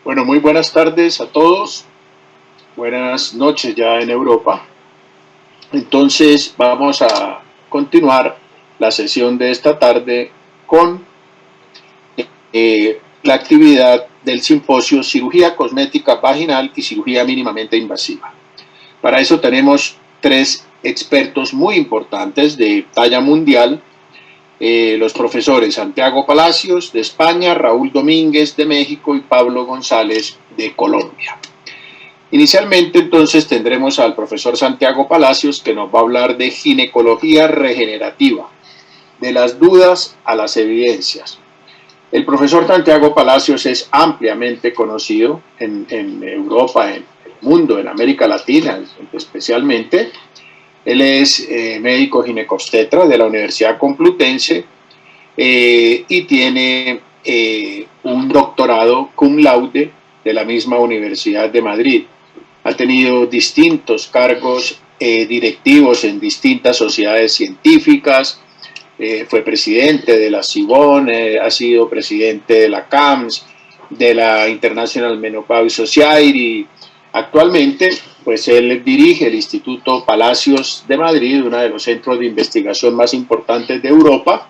Bueno, muy buenas tardes a todos. Buenas noches ya en Europa. Entonces vamos a continuar la sesión de esta tarde con la actividad del simposio Cirugía Cosmética Vaginal y Cirugía Mínimamente Invasiva. Para eso tenemos tres expertos muy importantes de talla mundial, los profesores Santiago Palacios de España, Raúl Domínguez de México y Pablo González de Colombia. Inicialmente entonces tendremos al profesor Santiago Palacios, que nos va a hablar de ginecología regenerativa, de las dudas a las evidencias. El profesor Santiago Palacios es ampliamente conocido en Europa, en el mundo, en América Latina especialmente. Él es médico ginecobstetra de la Universidad Complutense y tiene un doctorado cum laude de la misma Universidad de Madrid. Ha tenido distintos cargos directivos en distintas sociedades científicas, fue presidente de la CIBON, ha sido presidente de la CAMS, de la International Menopause Society. Actualmente, pues él dirige el Instituto Palacios de Madrid, uno de los centros de investigación más importantes de Europa.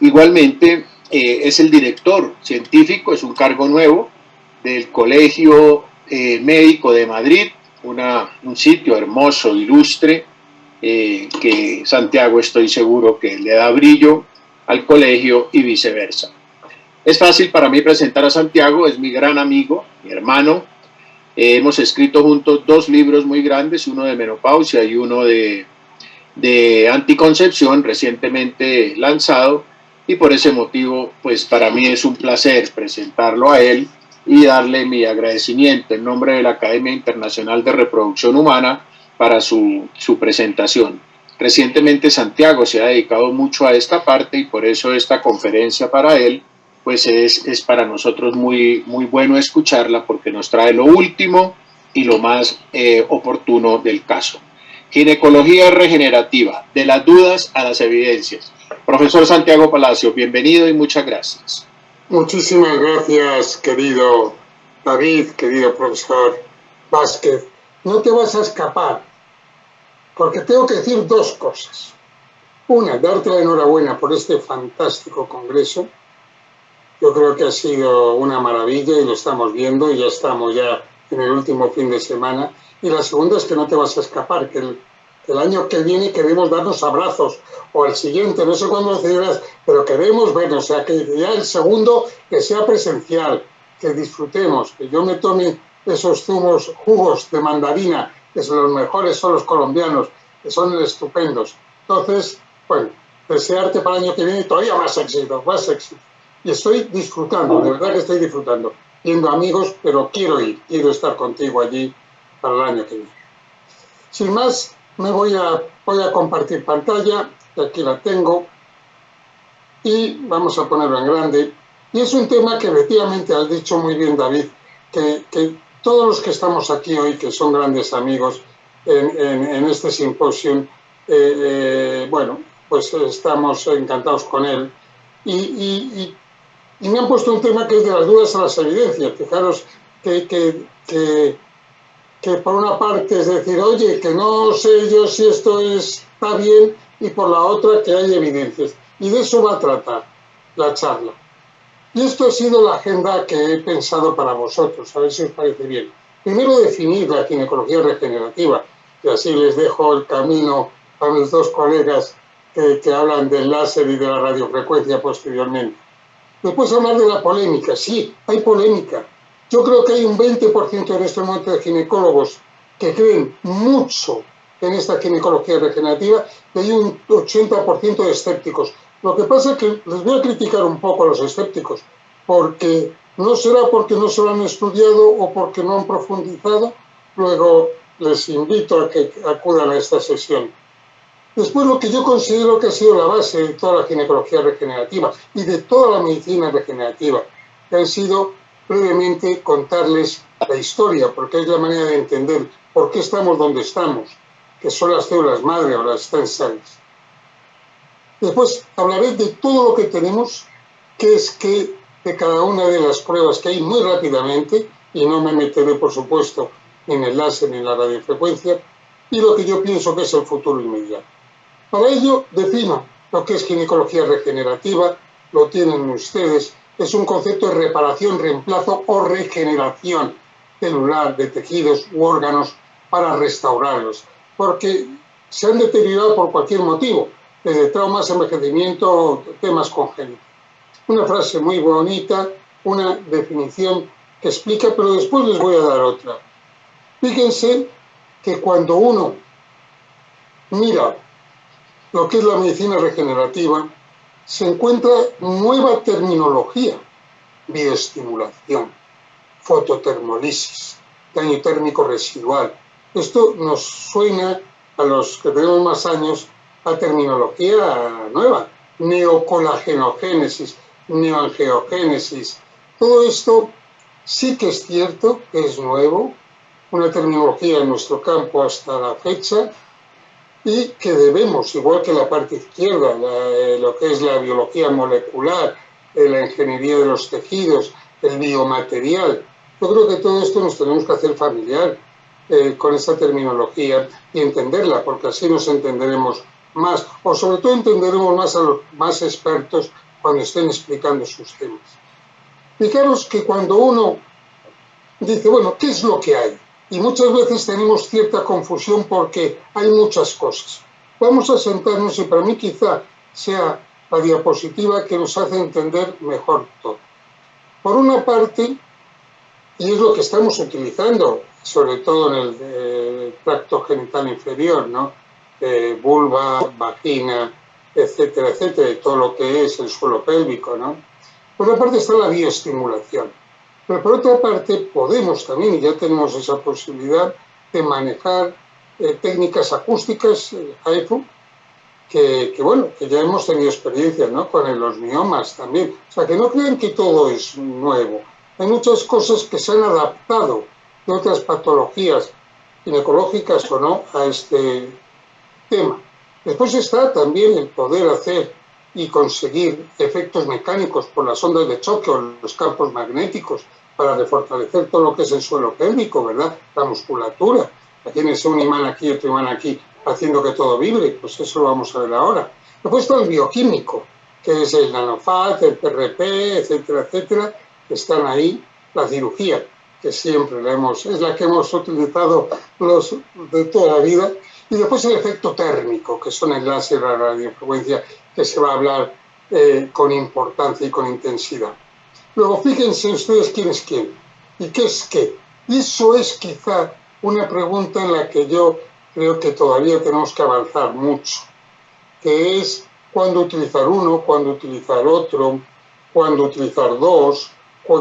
Igualmente, es el director científico, es un cargo nuevo del Colegio Médico de Madrid, un sitio hermoso, ilustre, que Santiago estoy seguro que le da brillo al colegio y viceversa. Es fácil para mí presentar a Santiago, es mi gran amigo, mi hermano. Hemos escrito juntos dos libros muy grandes, uno de menopausia y uno de anticoncepción, recientemente lanzado, y por ese motivo, pues para mí es un placer presentarlo a él y darle mi agradecimiento en nombre de la Academia Internacional de Reproducción Humana para su presentación. Recientemente Santiago se ha dedicado mucho a esta parte y por eso esta conferencia para él pues es para nosotros muy bueno escucharla, porque nos trae lo último y lo más oportuno del caso. Ginecología regenerativa, de las dudas a las evidencias. Profesor Santiago Palacios, bienvenido y muchas gracias. Muchísimas gracias, querido David, querido profesor Vázquez. No te vas a escapar, porque tengo que decir dos cosas. Una, darte la enhorabuena por este fantástico congreso. Yo creo que ha sido una maravilla y lo estamos viendo y ya estamos ya en el último fin de semana. Y la segunda es que no te vas a escapar, que el año que viene queremos darnos abrazos, o el siguiente, no sé cuándo lo celebras, pero queremos vernos, o sea, que ya el segundo que sea presencial, que disfrutemos, que yo me tome esos jugos de mandarina, que son los mejores, son los colombianos, que son estupendos. Entonces, bueno, desearte para el año que viene todavía más éxito, más éxito. Y estoy disfrutando, de verdad que estoy disfrutando, viendo amigos, pero quiero estar contigo allí para el año que viene. Sin más, voy a compartir pantalla, que aquí la tengo, y vamos a ponerlo en grande. Y es un tema que efectivamente has dicho muy bien, David, que todos los que estamos aquí hoy, que son grandes amigos en este simposio, bueno, pues estamos encantados con él. Y me han puesto un tema que es de las dudas a las evidencias. Fijaros que por una parte es decir, oye, que no sé yo si esto está bien, y por la otra que hay evidencias. Y de eso va a tratar la charla. Y esto ha sido la agenda que he pensado para vosotros, a ver si os parece bien. Primero, definir la ginecología regenerativa, y así les dejo el camino a mis dos colegas que hablan del láser y de la radiofrecuencia posteriormente. Después hablar de la polémica. Sí, hay polémica. Yo creo que hay un 20% en este momento de ginecólogos que creen mucho en esta ginecología regenerativa y hay un 80% de escépticos. Lo que pasa es que les voy a criticar un poco a los escépticos, porque no será porque no se lo han estudiado o porque no han profundizado. Luego les invito a que acudan a esta sesión. Después, lo que yo considero que ha sido la base de toda la ginecología regenerativa y de toda la medicina regenerativa, que han sido brevemente contarles la historia, porque es la manera de entender por qué estamos donde estamos, que son las células madre o las stem cells. Después hablaré de todo lo que tenemos, que es que de cada una de las pruebas que hay muy rápidamente, y no me meteré, por supuesto, ni en el láser ni en la radiofrecuencia, y lo que yo pienso que es el futuro inmediato. Para ello, defino lo que es ginecología regenerativa, lo tienen ustedes, es un concepto de reparación, reemplazo o regeneración celular de tejidos u órganos para restaurarlos, porque se han deteriorado por cualquier motivo, desde traumas, envejecimiento, temas congénitos. Una frase muy bonita, una definición que explica, pero después les voy a dar otra. Fíjense que cuando uno mira lo que es la medicina regenerativa, se encuentra nueva terminología: bioestimulación, fototermolisis, daño térmico residual. Esto nos suena, a los que tenemos más años, a terminología nueva: neocolagenogénesis, neoangiogénesis. Todo esto sí que es cierto, es nuevo, una terminología en nuestro campo hasta la fecha, y que debemos, igual que la parte izquierda, lo que es la biología molecular, la ingeniería de los tejidos, el biomaterial, yo creo que todo esto nos tenemos que hacer familiar con esta terminología y entenderla, porque así nos entenderemos más, o sobre todo entenderemos más a los más expertos cuando estén explicando sus temas. Fijaros que cuando uno dice, bueno, ¿qué es lo que hay? Y muchas veces tenemos cierta confusión porque hay muchas cosas. Vamos a sentarnos, y para mí quizá sea la diapositiva que nos hace entender mejor todo. Por una parte, y es lo que estamos utilizando, sobre todo en el tracto genital inferior, ¿no? Vulva, vagina, etcétera, etcétera, y todo lo que es el suelo pélvico, ¿no? Por una parte está la bioestimulación. Pero por otra parte podemos también, y ya tenemos esa posibilidad, de manejar técnicas acústicas, HIFU, que ya hemos tenido experiencia, ¿no? Con los miomas también. O sea, que no crean que todo es nuevo. Hay muchas cosas que se han adaptado de otras patologías, ginecológicas o no, a este tema. Después está también el poder hacer y conseguir efectos mecánicos por las ondas de choque o los campos magnéticos para refortalecer todo lo que es el suelo pélvico, ¿verdad? La musculatura. Tienes un imán aquí y otro imán aquí haciendo que todo vibre, pues eso lo vamos a ver ahora. Después está el bioquímico, que es el nanofat, el PRP, etcétera, etcétera, que están ahí. La cirugía, que siempre es la que hemos utilizado los de toda la vida. Y después el efecto térmico, que son el láser y la radiofrecuencia, que se va a hablar con importancia y con intensidad. Luego, fíjense ustedes quién es quién y qué es qué. Y eso es quizá una pregunta en la que yo creo que todavía tenemos que avanzar mucho, que es cuándo utilizar uno, cuándo utilizar otro, cuándo utilizar dos,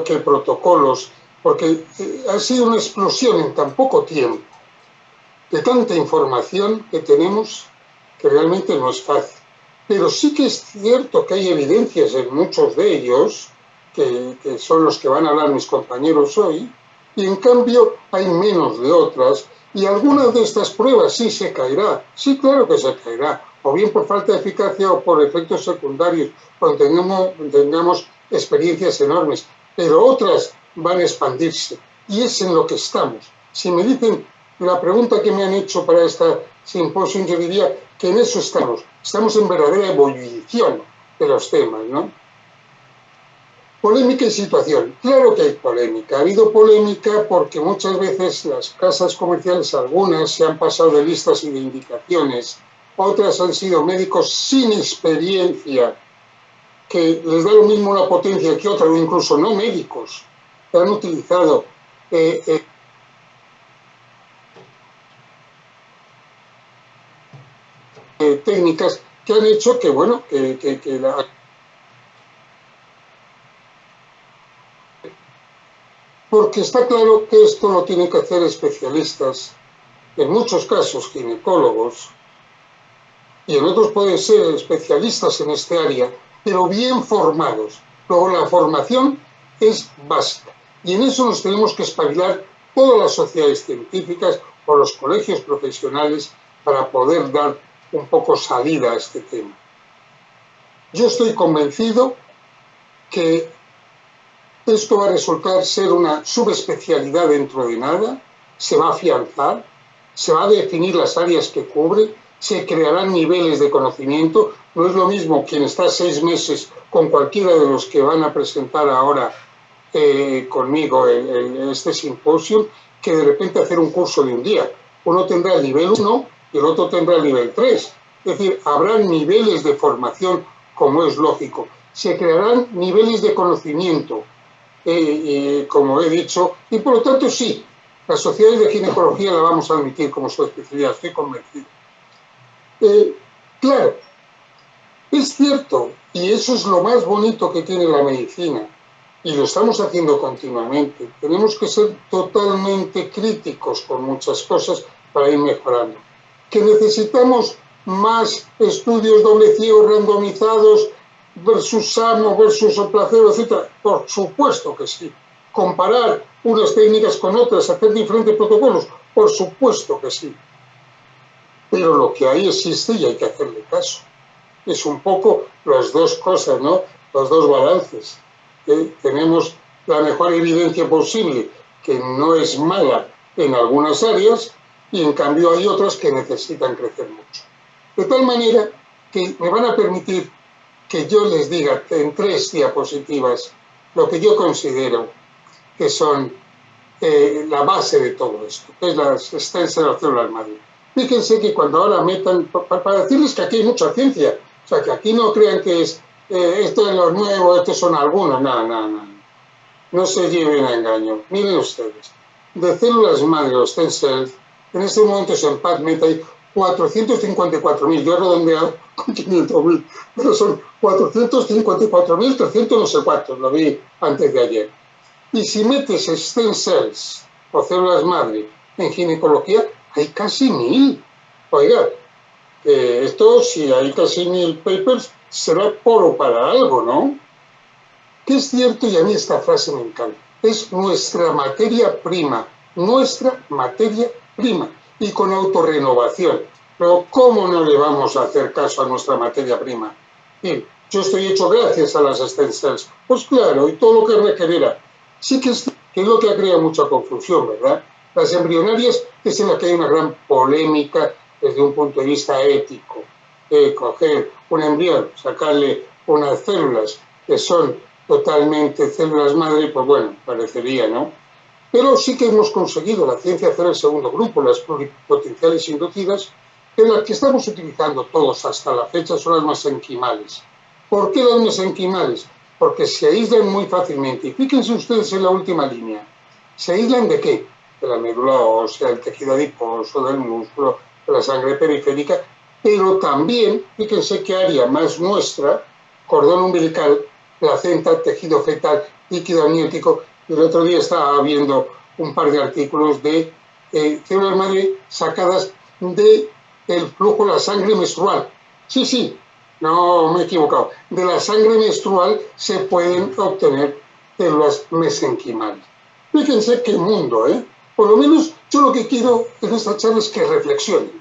qué protocolos, porque ha sido una explosión en tan poco tiempo de tanta información que tenemos, que realmente no es fácil. Pero sí que es cierto que hay evidencias en muchos de ellos, que son los que van a hablar mis compañeros hoy, y en cambio hay menos de otras, y algunas de estas pruebas sí se caerá, sí, claro que se caerá, o bien por falta de eficacia o por efectos secundarios, cuando tengamos experiencias enormes, pero otras van a expandirse, y es en lo que estamos. Si me dicen la pregunta que me han hecho para esta simposio, yo diría que en eso estamos en verdadera ebullición de los temas, ¿no? Polémica y situación. Claro que hay polémica. Ha habido polémica porque muchas veces las casas comerciales, algunas, se han pasado de listas y de indicaciones. Otras han sido médicos sin experiencia, que les da lo mismo una potencia que otra, o incluso no médicos, que han utilizado técnicas que han hecho que, bueno, porque está claro que esto lo tienen que hacer especialistas, en muchos casos ginecólogos, y en otros pueden ser especialistas en este área, pero bien formados. Luego la formación es básica, y en eso nos tenemos que espabilar todas las sociedades científicas o los colegios profesionales para poder dar un poco salida a este tema. Yo estoy convencido que esto va a resultar ser una subespecialidad dentro de nada, se va a afianzar, se va a definir las áreas que cubre, se crearán niveles de conocimiento. No es lo mismo quien está 6 meses con cualquiera de los que van a presentar ahora conmigo este simposio, que de repente hacer un curso de un día. Uno tendrá el nivel 1 y el otro tendrá el nivel 3. Es decir, habrá niveles de formación, como es lógico. Se crearán niveles de conocimiento, como he dicho, y por lo tanto sí, las sociedades de ginecología la vamos a admitir como su especialidad, estoy convencido. Claro, es cierto, y eso es lo más bonito que tiene la medicina, y lo estamos haciendo continuamente. Tenemos que ser totalmente críticos con muchas cosas para ir mejorando. ¿Que necesitamos más estudios doble ciego randomizados versus SAMO, versus placebo, etcétera? Por supuesto que sí. Comparar unas técnicas con otras, hacer diferentes protocolos, por supuesto que sí. Pero lo que ahí existe y hay que hacerle caso. Es un poco las dos cosas, ¿no? Los dos balances. Tenemos la mejor evidencia posible, que no es mala en algunas áreas, y en cambio hay otras que necesitan crecer mucho. De tal manera que me van a permitir que yo les diga en 3 diapositivas lo que yo considero que son la base de todo esto, que es las stem cell células madre. Fíjense que cuando ahora metan, para decirles que aquí hay mucha ciencia, o sea, que aquí no crean que es esto es lo nuevo, estos son algunos, nada. No se lleven a engaño. Miren ustedes, de células madre o stem cells, en este momento en PubMed hay 454.000, yo he redondeado con 500.000, pero son 454.300 no sé cuántos, lo vi antes de ayer. Y si metes stem cells o células madre en ginecología, hay casi 1.000. Oiga, esto, si hay casi 1.000 papers, será poro para algo, ¿no? Que es cierto, y a mí esta frase me encanta, es nuestra materia prima, y con autorrenovación. Pero ¿cómo no le vamos a hacer caso a nuestra materia prima? Bien, yo estoy hecho gracias a las stem cells. Pues claro, y todo lo que regenera. Sí que es lo que ha creado mucha confusión, ¿verdad? Las embrionarias es en la que hay una gran polémica desde un punto de vista ético. Coger un embrión, sacarle unas células que son totalmente células madre, pues bueno, parecería, ¿no? Pero sí que hemos conseguido la ciencia hacer el segundo grupo, las pluripotenciales inducidas, que las que estamos utilizando todos hasta la fecha son las mesenquimales. ¿Por qué las mesenquimales? Porque se aíslan muy fácilmente. Y fíjense ustedes en la última línea. ¿Se aíslan de qué? De la médula ósea, del tejido adiposo, del músculo, de la sangre periférica, pero también, fíjense qué área más nuestra, cordón umbilical, placenta, tejido fetal, líquido amniótico. El otro día estaba viendo un par de artículos de células madre sacadas del flujo de la sangre menstrual. Sí, no me he equivocado. De la sangre menstrual se pueden obtener células mesenquimales. Fíjense qué mundo, ¿eh? Por lo menos yo lo que quiero en esta charla es que reflexionen,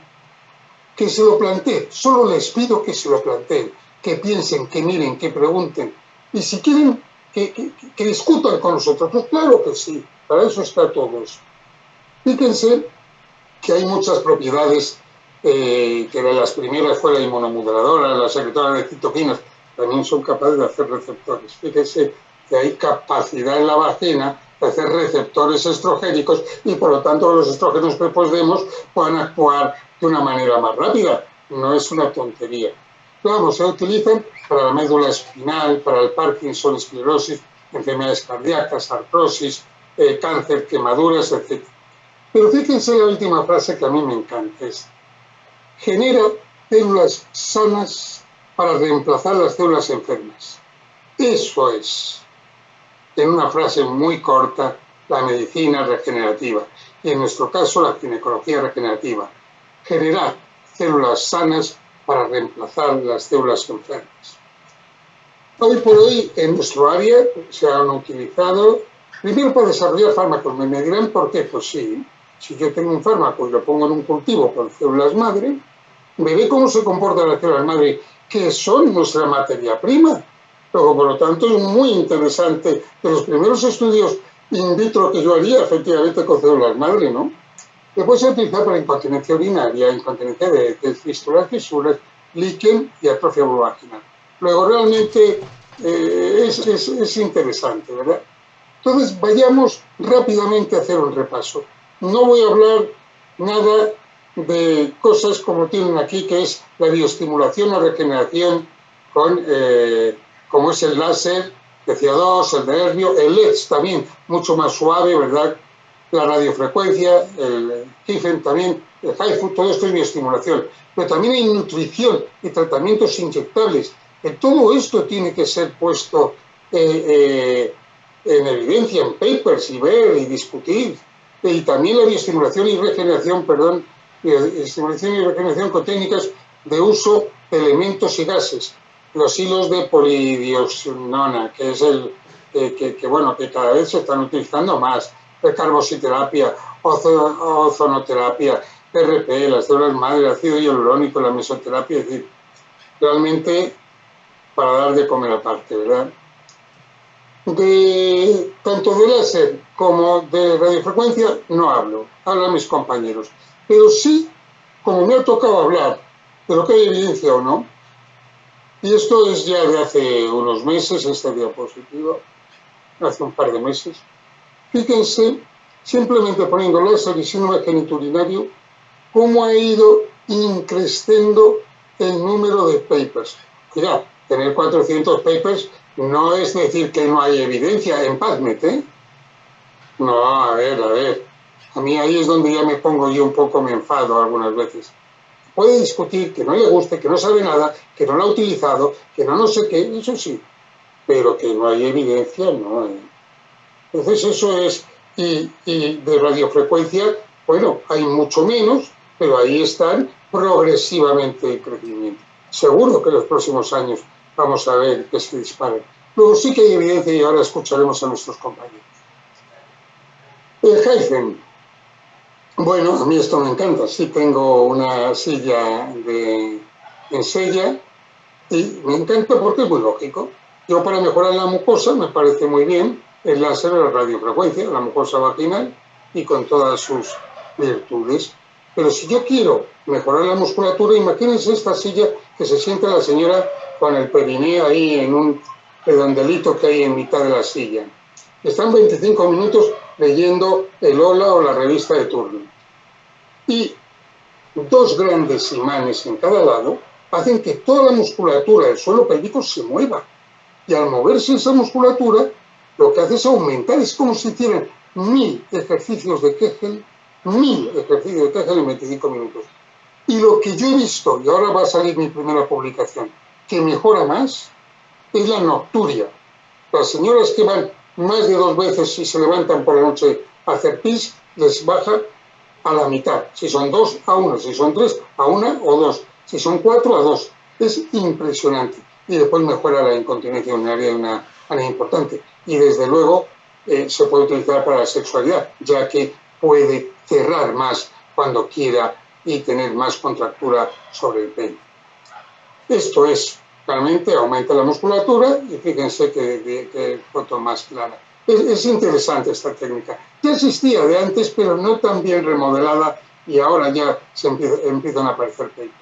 que se lo planteen. Solo les pido que se lo planteen, que piensen, que miren, que pregunten. Y si quieren que discutan con nosotros, pues claro que sí, para eso está todo eso. Fíjense que hay muchas propiedades, que de las primeras fue la inmunomoduladora, la secretora de citoquinas, también son capaces de hacer receptores. Fíjense que hay capacidad en la vagina de hacer receptores estrogénicos y por lo tanto los estrógenos que posdemos puedan actuar de una manera más rápida. No es una tontería. Vamos, se utilizan para la médula espinal, para el Parkinson, esclerosis, enfermedades cardíacas, artrosis, cáncer, quemaduras, etc. Pero fíjense la última frase que a mí me encanta, es: genera células sanas para reemplazar las células enfermas. Eso es, en una frase muy corta, la medicina regenerativa, y en nuestro caso la ginecología regenerativa. Generar células sanas para reemplazar las células enfermas. Hoy por hoy en nuestro área se han utilizado, primero para desarrollar fármacos. Me dirán por qué. Pues sí, si yo tengo un fármaco y lo pongo en un cultivo con células madre, veré cómo se comportan las células madre, que son nuestra materia prima. Luego, por lo tanto, es muy interesante. De los primeros estudios in vitro que yo haría, efectivamente, con células madre, ¿no? Después se utiliza para incontinencia urinaria, incontinencia de fístulas, líquen y atrofia vulvovaginal. Luego, realmente es interesante, ¿verdad? Entonces, vayamos rápidamente a hacer un repaso. No voy a hablar nada de cosas como tienen aquí, que es la bioestimulación o regeneración con, como es el láser de CO2, el de nervio, el LEDs también, mucho más suave, ¿verdad? La radiofrecuencia, el HIFEN también, el HIFU, todo esto es bioestimulación. Pero también hay nutrición y tratamientos inyectables. Todo esto tiene que ser puesto en evidencia, en papers, y ver y discutir. Y también la bioestimulación y regeneración, perdón, bioestimulación y regeneración con técnicas de uso de elementos y gases. Los hilos de polidioxinona, que es el bueno, que cada vez se están utilizando más, carboxiterapia, ozonoterapia, PRP, las células madre, el ácido hialurónico, la mesoterapia, es decir, realmente para dar de comer aparte, ¿verdad? Tanto de láser como de radiofrecuencia no hablo, hablan mis compañeros. Pero sí, como me ha tocado hablar de lo que hay evidencia o no, y esto es ya de hace unos meses, esta diapositiva, hace un par de meses, fíjense, simplemente poniendo láser y síndrome geniturinario, cómo ha ido increciendo el número de papers. Oiga, tener 400 papers no es decir que no hay evidencia en PubMed, ¿eh? No, a ver. A mí ahí es donde ya me pongo yo un poco, me enfado algunas veces. Puede discutir que no le guste, que no sabe nada, que no lo ha utilizado, que no sé qué, eso sí, pero que no hay evidencia, no. Entonces eso es, y de radiofrecuencia, bueno, hay mucho menos, pero ahí están progresivamente en crecimiento. Seguro que en los próximos años vamos a ver que se disparen. Luego sí que hay evidencia y ahora escucharemos a nuestros compañeros. El HIFEN. Bueno, a mí esto me encanta. Sí tengo una silla en sella y me encanta porque es muy lógico. Yo para mejorar la mucosa me parece muy bien el láser de la radiofrecuencia, la mucosa vaginal y con todas sus virtudes. Pero si yo quiero mejorar la musculatura, imagínense esta silla que se sienta la señora con el perineo ahí en un redondelito que hay en mitad de la silla. Están 25 minutos leyendo el Hola o la revista de turno. Y dos grandes imanes en cada lado hacen que toda la musculatura del suelo pélvico se mueva. Y al moverse esa musculatura, lo que hace es aumentar. Es como si hicieran 1000 ejercicios de Kegel, 1000 ejercicios de Kegel en 25 minutos. Y lo que yo he visto, y ahora va a salir mi primera publicación, que mejora más, es la nocturia. Las señoras que van más de 2 veces y se levantan por la noche a hacer pis, les baja a la mitad. Si son 2, a 1. Si son 3, a 1 o 2. Si son 4, a 2. Es impresionante. Y después mejora la incontinencia urinaria de una manera importante. Y desde luego se puede utilizar para la sexualidad, ya que puede cerrar más cuando quiera y tener más contractura sobre el pene. Esto es, realmente aumenta la musculatura y fíjense que foto más clara. Es interesante esta técnica. Ya existía de antes, pero no tan bien remodelada y ahora ya se empiezan a aparecer papers.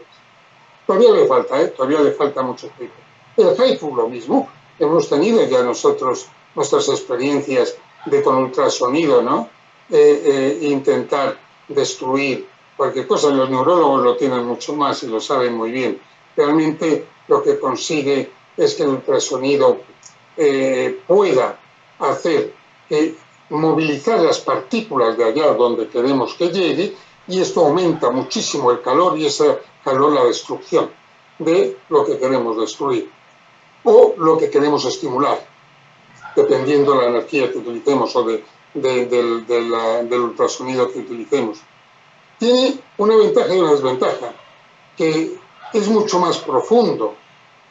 Todavía le falta, todavía le falta mucho paper. El HIFU lo mismo. Hemos tenido ya nosotros nuestras experiencias de con ultrasonido, ¿no? Intentar destruir cualquier cosa. Los neurólogos lo tienen mucho más y lo saben muy bien. Realmente lo que consigue es que el ultrasonido pueda hacer movilizar las partículas de allá donde queremos que llegue, y esto aumenta muchísimo el calor y ese calor la destrucción de lo que queremos destruir o lo que queremos estimular, dependiendo de la energía que utilicemos o del ultrasonido que utilicemos. Tiene una ventaja y una desventaja, que es mucho más profundo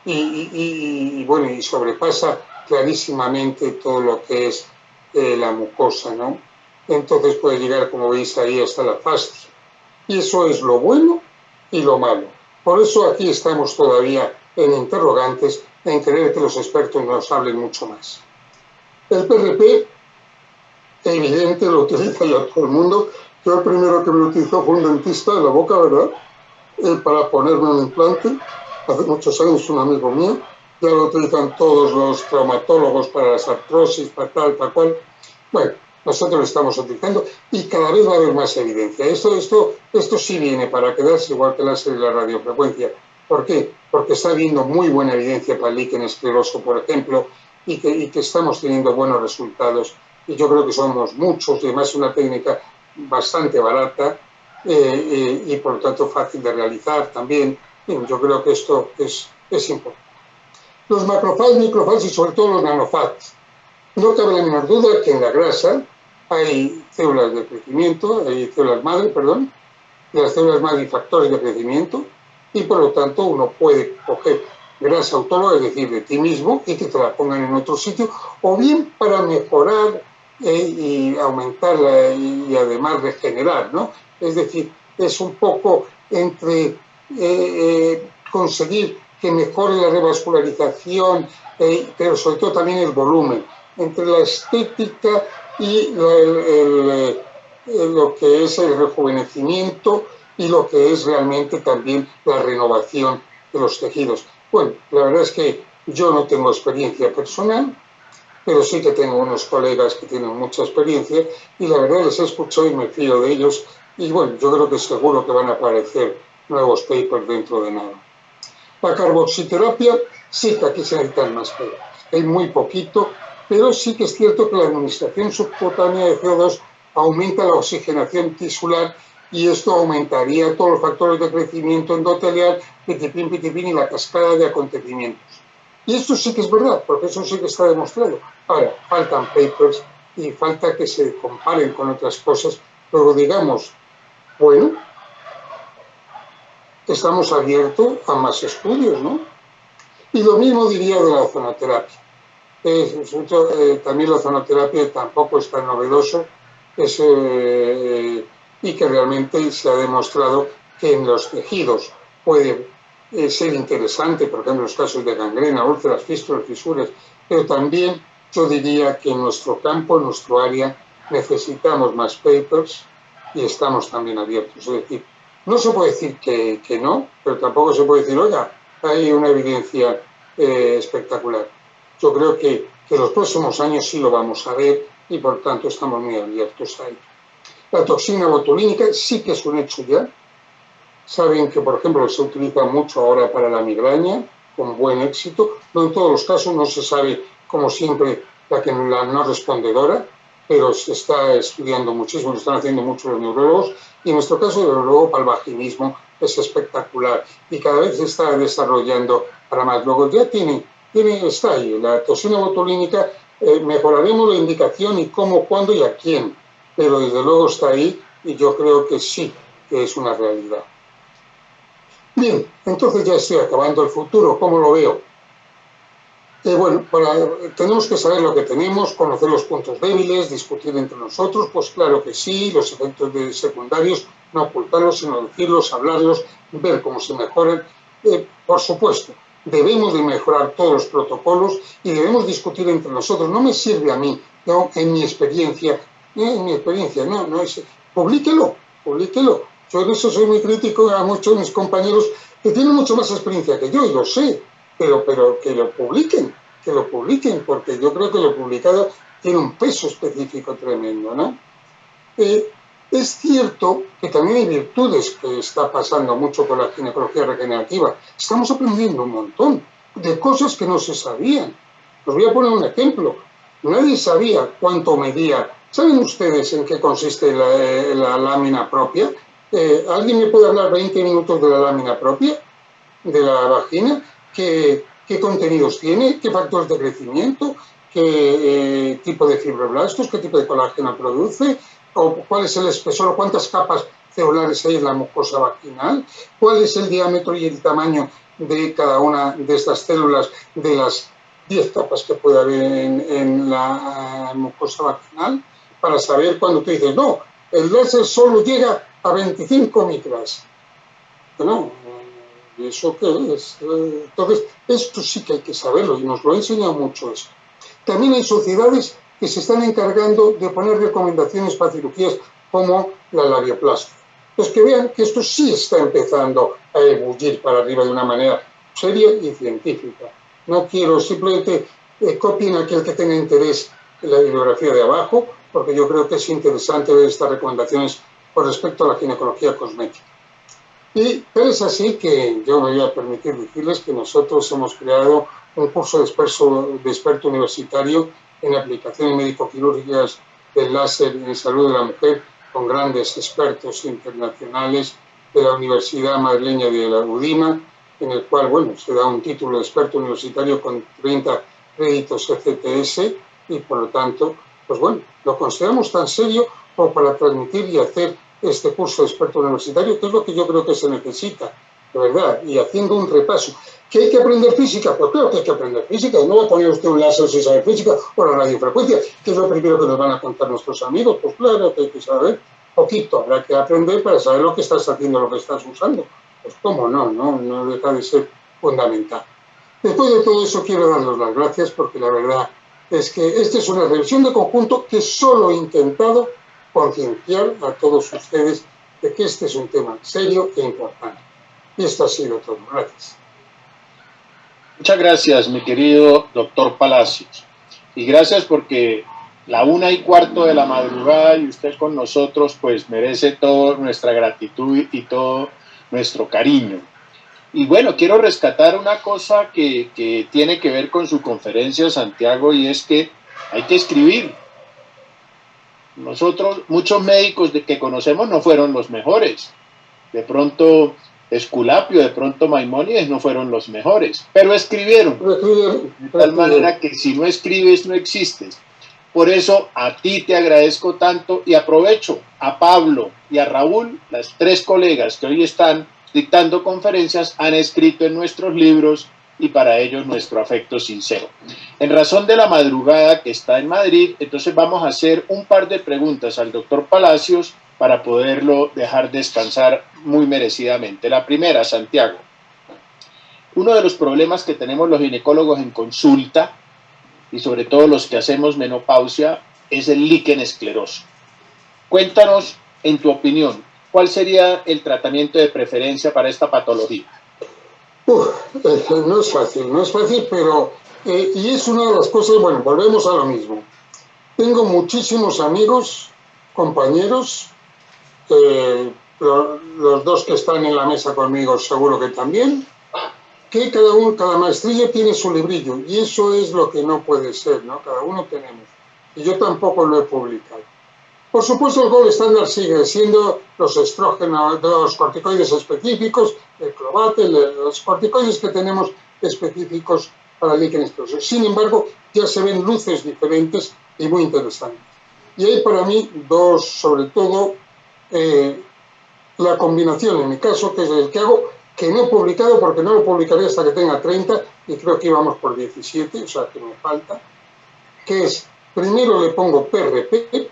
y bueno, y sobrepasa clarísimamente todo lo que es la mucosa, ¿no? Entonces puede llegar, como veis ahí, hasta la fascia. Y eso es lo bueno y lo malo. Por eso aquí estamos todavía en interrogantes en querer que los expertos nos hablen mucho más. El PRP, evidente, lo utiliza ya todo el mundo. Yo el primero que me lo utilizó fue un dentista de la boca, ¿verdad? Para ponerme un implante. Hace muchos años un amigo mío. Ya lo utilizan todos los traumatólogos para las artrosis, para tal, para cual. Bueno, nosotros lo estamos utilizando y cada vez va a haber más evidencia. Esto sí viene para quedarse, igual que la serie de la radiofrecuencia. ¿Por qué? Porque está habiendo muy buena evidencia para el líquen escleroso, por ejemplo, y que estamos teniendo buenos resultados. Y yo creo que somos muchos, y además es una técnica bastante barata y por lo tanto fácil de realizar también. Yo creo que esto es importante. Los macrofags, microfags y sobre todo los nanofags. No cabe la menor duda que en la grasa hay células de crecimiento, hay células madre, perdón, y las células madre y factores de crecimiento, y por lo tanto uno puede coger grasa autóloga, es decir, de ti mismo, y que te la pongan en otro sitio, o bien para mejorar y aumentarla y además regenerar, ¿no? Es decir, es un poco entre conseguir que mejore la revascularización, pero sobre todo también el volumen, entre la estética y lo que es el rejuvenecimiento y lo que es realmente también la renovación de los tejidos. Bueno, la verdad es que yo no tengo experiencia personal, pero sí que tengo unos colegas que tienen mucha experiencia y la verdad les escucho y me fío de ellos y bueno, yo creo que seguro que van a aparecer nuevos papers dentro de nada. La carboxiterapia, sí que aquí se necesitan más papers. Hay muy poquito, pero sí que es cierto que la administración subcutánea de CO2 aumenta la oxigenación tisular y esto aumentaría todos los factores de crecimiento endotelial, pitipín, y la cascada de acontecimientos. Y esto sí que es verdad, porque eso sí que está demostrado. Ahora, faltan papers y falta que se comparen con otras cosas, pero digamos, bueno, estamos abiertos a más estudios, ¿no? Y lo mismo diría de la ozonoterapia. También la ozonoterapia tampoco es tan novedoso y que realmente se ha demostrado que en los tejidos puede ser interesante, por ejemplo, en los casos de gangrena, úlceras, fístulas, fisuras, pero también yo diría que en nuestro campo, en nuestro área, necesitamos más papers y estamos también abiertos. Es decir, no se puede decir que no, pero tampoco se puede decir, oiga, hay una evidencia espectacular. Yo creo que en los próximos años sí lo vamos a ver y por tanto estamos muy abiertos a ello. La toxina botulínica sí que es un hecho ya. Saben que, por ejemplo, se utiliza mucho ahora para la migraña, con buen éxito. No en todos los casos, no se sabe, como siempre, la no respondedora, pero se está estudiando muchísimo, lo están haciendo mucho los neurólogos. Y en nuestro caso, desde luego, para el vaginismo es espectacular y cada vez se está desarrollando para más. Luego ya está ahí, la toxina botulínica, mejoraremos la indicación y cómo, cuándo y a quién, pero desde luego está ahí y yo creo que sí, que es una realidad. Bien, entonces ya estoy acabando el futuro, ¿cómo lo veo? Bueno, tenemos que saber lo que tenemos, conocer los puntos débiles, discutir entre nosotros, pues claro que sí, los efectos secundarios, no ocultarlos, sino decirlos, hablarlos, ver cómo se mejoran. Por supuesto, debemos de mejorar todos los protocolos y debemos discutir entre nosotros. No me sirve a mí, no, en mi experiencia, publíquelo. Yo en eso soy muy crítico a muchos de mis compañeros que tienen mucho más experiencia que yo, y lo sé, pero que lo publiquen, porque yo creo que lo publicado tiene un peso específico tremendo, ¿no? Es cierto que también hay virtudes que está pasando mucho con la ginecología regenerativa. Estamos aprendiendo un montón de cosas que no se sabían. Os voy a poner un ejemplo. Nadie sabía cuánto medía. ¿Saben ustedes en qué consiste la lámina propia? ¿Alguien me puede hablar 20 minutos de la lámina propia de la vagina? ¿Qué contenidos tiene? ¿Qué factores de crecimiento? ¿Qué tipo de fibroblastos? ¿Qué tipo de colágeno produce? ¿O cuál es el espesor? ¿O cuántas capas celulares hay en la mucosa vaginal? ¿Cuál es el diámetro y el tamaño de cada una de estas células de las 10 capas que puede haber en la mucosa vaginal? Para saber cuando tú dices, no, el láser solo llega a 25 micras. No, ¿Y eso qué es? Entonces, esto sí que hay que saberlo y nos lo ha enseñado mucho eso. También hay sociedades que se están encargando de poner recomendaciones para cirugías como la labioplastia. Pues que vean que esto sí está empezando a ebullir para arriba de una manera seria y científica. No quiero simplemente copien aquel que tenga interés en la bibliografía de abajo, porque yo creo que es interesante ver estas recomendaciones con respecto a la ginecología cosmética. Pero es así que yo me voy a permitir decirles que nosotros hemos creado un curso de experto universitario en aplicaciones médico-quirúrgicas del láser en salud de la mujer con grandes expertos internacionales de la Universidad Madrileña de la UDIMA, en el cual, bueno, se da un título de experto universitario con 30 créditos ECTS y, por lo tanto, pues bueno, lo consideramos tan serio como para transmitir y hacer este curso de experto universitario, que es lo que yo creo que se necesita, de verdad, y haciendo un repaso. ¿Que hay que aprender física? Pues claro que hay que aprender física. No va a poner usted un láser sin saber física o la radiofrecuencia, que es lo primero que nos van a contar nuestros amigos. Pues claro que hay que saber poquito, habrá que aprender para saber lo que estás haciendo, lo que estás usando. Pues cómo no, no deja de ser fundamental. Después de todo eso quiero darles las gracias porque la verdad es que esta es una revisión de conjunto que solo he intentado concienciar a todos ustedes de que este es un tema serio e importante. Y esto ha sido todo. Gracias. Muchas gracias, mi querido doctor Palacios. Y gracias porque la 1:15 de la madrugada y usted con nosotros, pues merece toda nuestra gratitud y todo nuestro cariño. Y bueno, quiero rescatar una cosa que tiene que ver con su conferencia, Santiago, y es que hay que escribir. Nosotros, muchos médicos que conocemos no fueron los mejores. De pronto Esculapio, de pronto Maimónides no fueron los mejores, pero escribieron. De tal manera que si no escribes, no existes. Por eso a ti te agradezco tanto y aprovecho a Pablo y a Raúl, las 3 colegas que hoy están dictando conferencias, han escrito en nuestros libros y para ellos nuestro afecto sincero. En razón de la madrugada que está en Madrid, entonces vamos a hacer un par de preguntas al doctor Palacios para poderlo dejar descansar muy merecidamente. La primera, Santiago. Uno de los problemas que tenemos los ginecólogos en consulta, y sobre todo los que hacemos menopausia, es el líquen escleroso. Cuéntanos, en tu opinión, ¿cuál sería el tratamiento de preferencia para esta patología? No es fácil, pero y es una de las cosas, bueno, volvemos a lo mismo. Tengo muchísimos amigos, compañeros, los 2 que están en la mesa conmigo seguro que también, que cada maestrillo tiene su librillo, y eso es lo que no puede ser, ¿no? Cada uno tenemos, y yo tampoco lo he publicado. Por supuesto, el gold estándar sigue siendo los estrógenos, los corticoides específicos, el clobate, los corticoides que tenemos específicos para el líquen escleroso. Sin embargo, ya se ven luces diferentes y muy interesantes. Y hay para mí 2, sobre todo, la combinación, en mi caso, que es el que hago, que no he publicado porque no lo publicaré hasta que tenga 30, y creo que íbamos por 17, o sea que me falta, que es, primero le pongo PRP,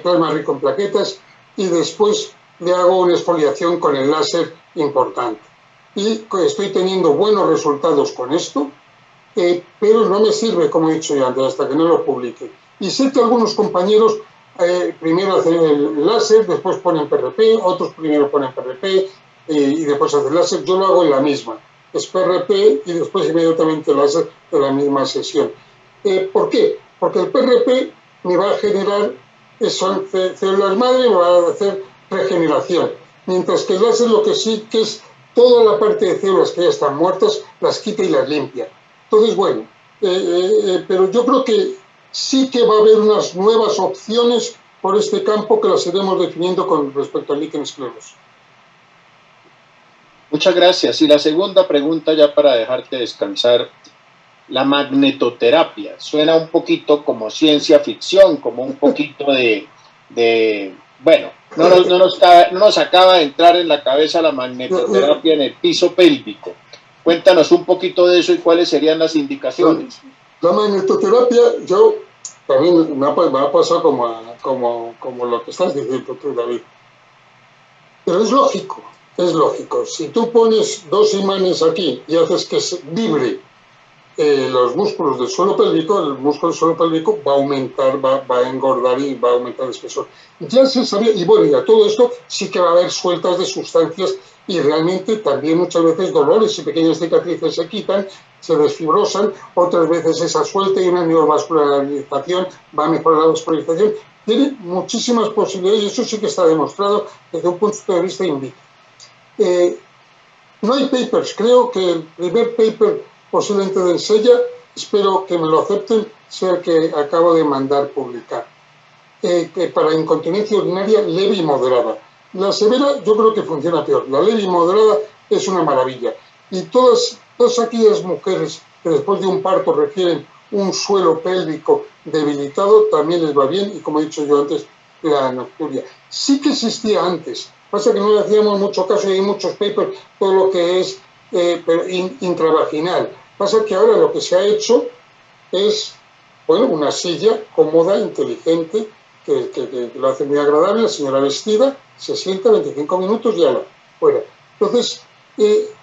plasma rico en plaquetas, y después le hago una exfoliación con el láser importante. Y estoy teniendo buenos resultados con esto, pero no me sirve, como he dicho ya antes, hasta que no lo publique. Y sé que algunos compañeros primero hacen el láser, después ponen PRP, otros primero ponen PRP y después hacen láser. Yo lo hago en la misma, es PRP y después inmediatamente láser de la misma sesión. ¿Por qué? Porque el PRP me va a generar, son células madre, me va a hacer regeneración, mientras que el láser lo que sí que es toda la parte de células que ya están muertas, las quita y las limpia. Entonces, bueno, pero yo creo que sí que va a haber unas nuevas opciones por este campo que las iremos definiendo con respecto al líquen escleroso. Muchas gracias. Y la segunda pregunta, ya para dejarte descansar, la magnetoterapia. Suena un poquito como ciencia ficción, como un poquito bueno, no nos acaba de entrar en la cabeza la magnetoterapia en el piso pélvico. Cuéntanos un poquito de eso y cuáles serían las indicaciones. La magnetoterapia, yo también me ha pasado como lo que estás diciendo tú, David. Pero es lógico. es lógico. Si tú pones dos imanes aquí y haces que se vibre los músculos del suelo pélvico, el músculo del suelo pélvico va a aumentar, va a engordar y va a aumentar el espesor. Ya se sabía, y bueno, ya todo esto sí que va a haber sueltas de sustancias y realmente también muchas veces dolores y pequeñas cicatrices se quitan, se desfibrosan, otras veces esa suelta y una neovascularización va a mejorar la vascularización. Tiene muchísimas posibilidades y eso sí que está demostrado desde un punto de vista in vitro. No hay papers, creo que el primer paper posiblemente de Ensella, espero que me lo acepten, sea el que acabo de mandar publicar. Que para incontinencia urinaria leve y moderada. La severa yo creo que funciona peor. La leve y moderada es una maravilla. Y todas aquellas mujeres que después de un parto refieren un suelo pélvico debilitado, también les va bien. Y como he dicho yo antes, la nocturia. Sí que existía antes. Pasa que no le hacíamos mucho caso y hay muchos papers, todo lo que es intravaginal. Pasa que ahora lo que se ha hecho es, bueno, una silla cómoda, inteligente, que lo hace muy agradable, la señora vestida, se sienta 25 minutos y ala, fuera. Entonces,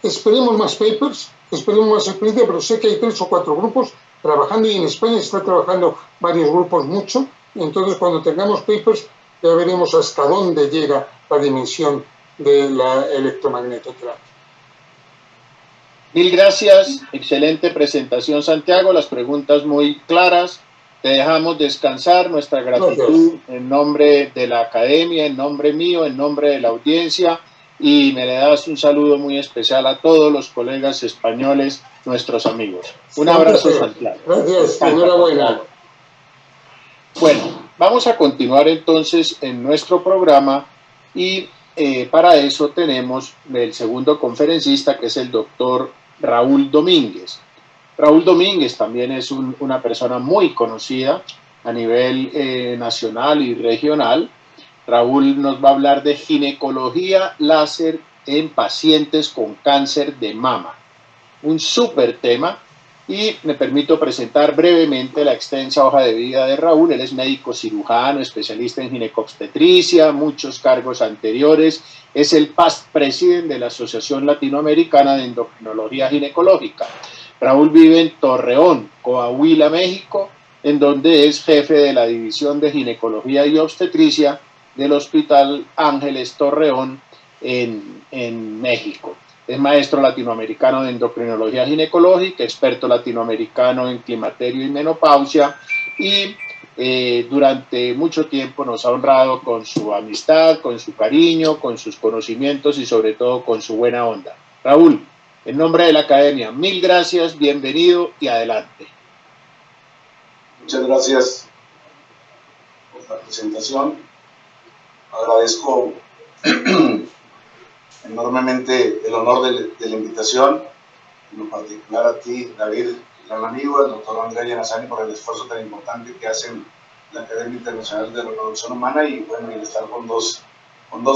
esperemos más papers, esperemos más experiencia, pero sé que hay 3 o 4 grupos trabajando y en España está trabajando varios grupos mucho, y entonces cuando tengamos papers ya veremos hasta dónde llega la dimensión de la electromagnetoterapia. Mil gracias, excelente presentación, Santiago, las preguntas muy claras. Te dejamos descansar, nuestra gratitud en nombre de la academia, en nombre mío, en nombre de la audiencia, y me le das un saludo muy especial a todos los colegas españoles, nuestros amigos. Un abrazo, Santiago. Gracias, enhorabuena. Bueno, vamos a continuar entonces en nuestro programa y para eso tenemos el segundo conferencista, que es el doctor Raúl Domínguez. Raúl Domínguez también es una persona muy conocida a nivel nacional y regional. Raúl nos va a hablar de ginecología láser en pacientes con cáncer de mama. Un súper tema. Y me permito presentar brevemente la extensa hoja de vida de Raúl. Él es médico cirujano, especialista en ginecobstetricia, muchos cargos anteriores. Es el past president de la Asociación Latinoamericana de Endocrinología Ginecológica. Raúl vive en Torreón, Coahuila, México, en donde es jefe de la División de Ginecología y Obstetricia del Hospital Ángeles Torreón en México. Es maestro latinoamericano de endocrinología ginecológica, experto latinoamericano en climaterio y menopausia, y durante mucho tiempo nos ha honrado con su amistad, con su cariño, con sus conocimientos y sobre todo con su buena onda. Raúl, en nombre de la academia, mil gracias, bienvenido y adelante. Muchas gracias por la presentación. Agradezco enormemente el honor de la invitación, en lo particular a ti, David, gran amigo, al doctor Andrés Yanazani, por el esfuerzo tan importante que hacen la Academia Internacional de Reproducción Humana y bueno, y estar con dos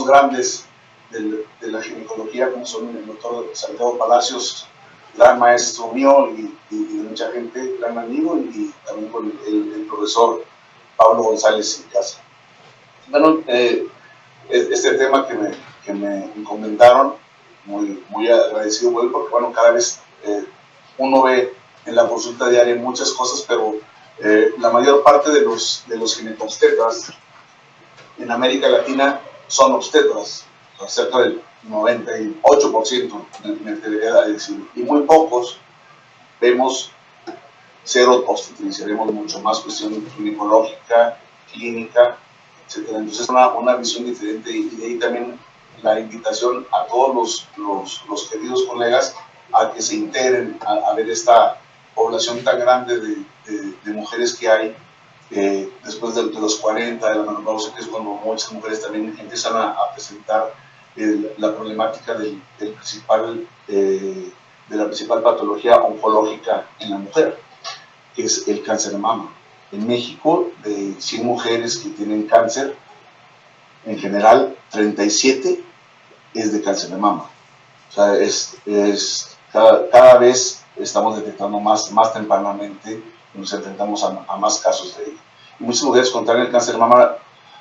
grandes de la ginecología, como son el doctor Santiago Palacios, gran maestro mío y de mucha gente, gran amigo, y también con el profesor Pablo González en casa. Bueno, este tema que me encomendaron, muy agradecido, porque bueno, cada vez uno ve en la consulta diaria muchas cosas, pero la mayor parte de los ginecobstetras en América Latina son obstetras, o sea, cerca del 98%, me atrevería a decir, y muy pocos vemos cero obstetricia, vemos mucho más cuestión ginecológica, clínica, etc. Entonces, una visión diferente, y de ahí también la invitación a todos los queridos colegas a que se integren a ver esta población tan grande de mujeres que hay después de los 40, de la menopausia, que es cuando muchas mujeres también empiezan a presentar la problemática de la principal patología oncológica en la mujer, que es el cáncer de mama. En México, de 100 mujeres que tienen cáncer, en general 37 es de cáncer de mama. O sea, cada vez estamos detectando más tempranamente, nos enfrentamos a más casos de ello. Y muchas mujeres con el cáncer de mama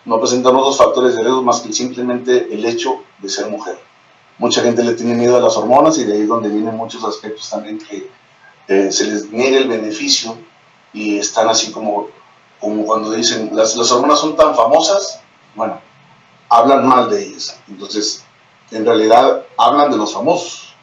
no presentan otros factores de riesgo más que simplemente el hecho de ser mujer. mucha gente le tiene miedo a las hormonas y de ahí es donde vienen muchos aspectos también que se les niega el beneficio y están así como cuando dicen las hormonas son tan famosas, bueno, hablan mal de ellas. Entonces, en realidad hablan de los famosos,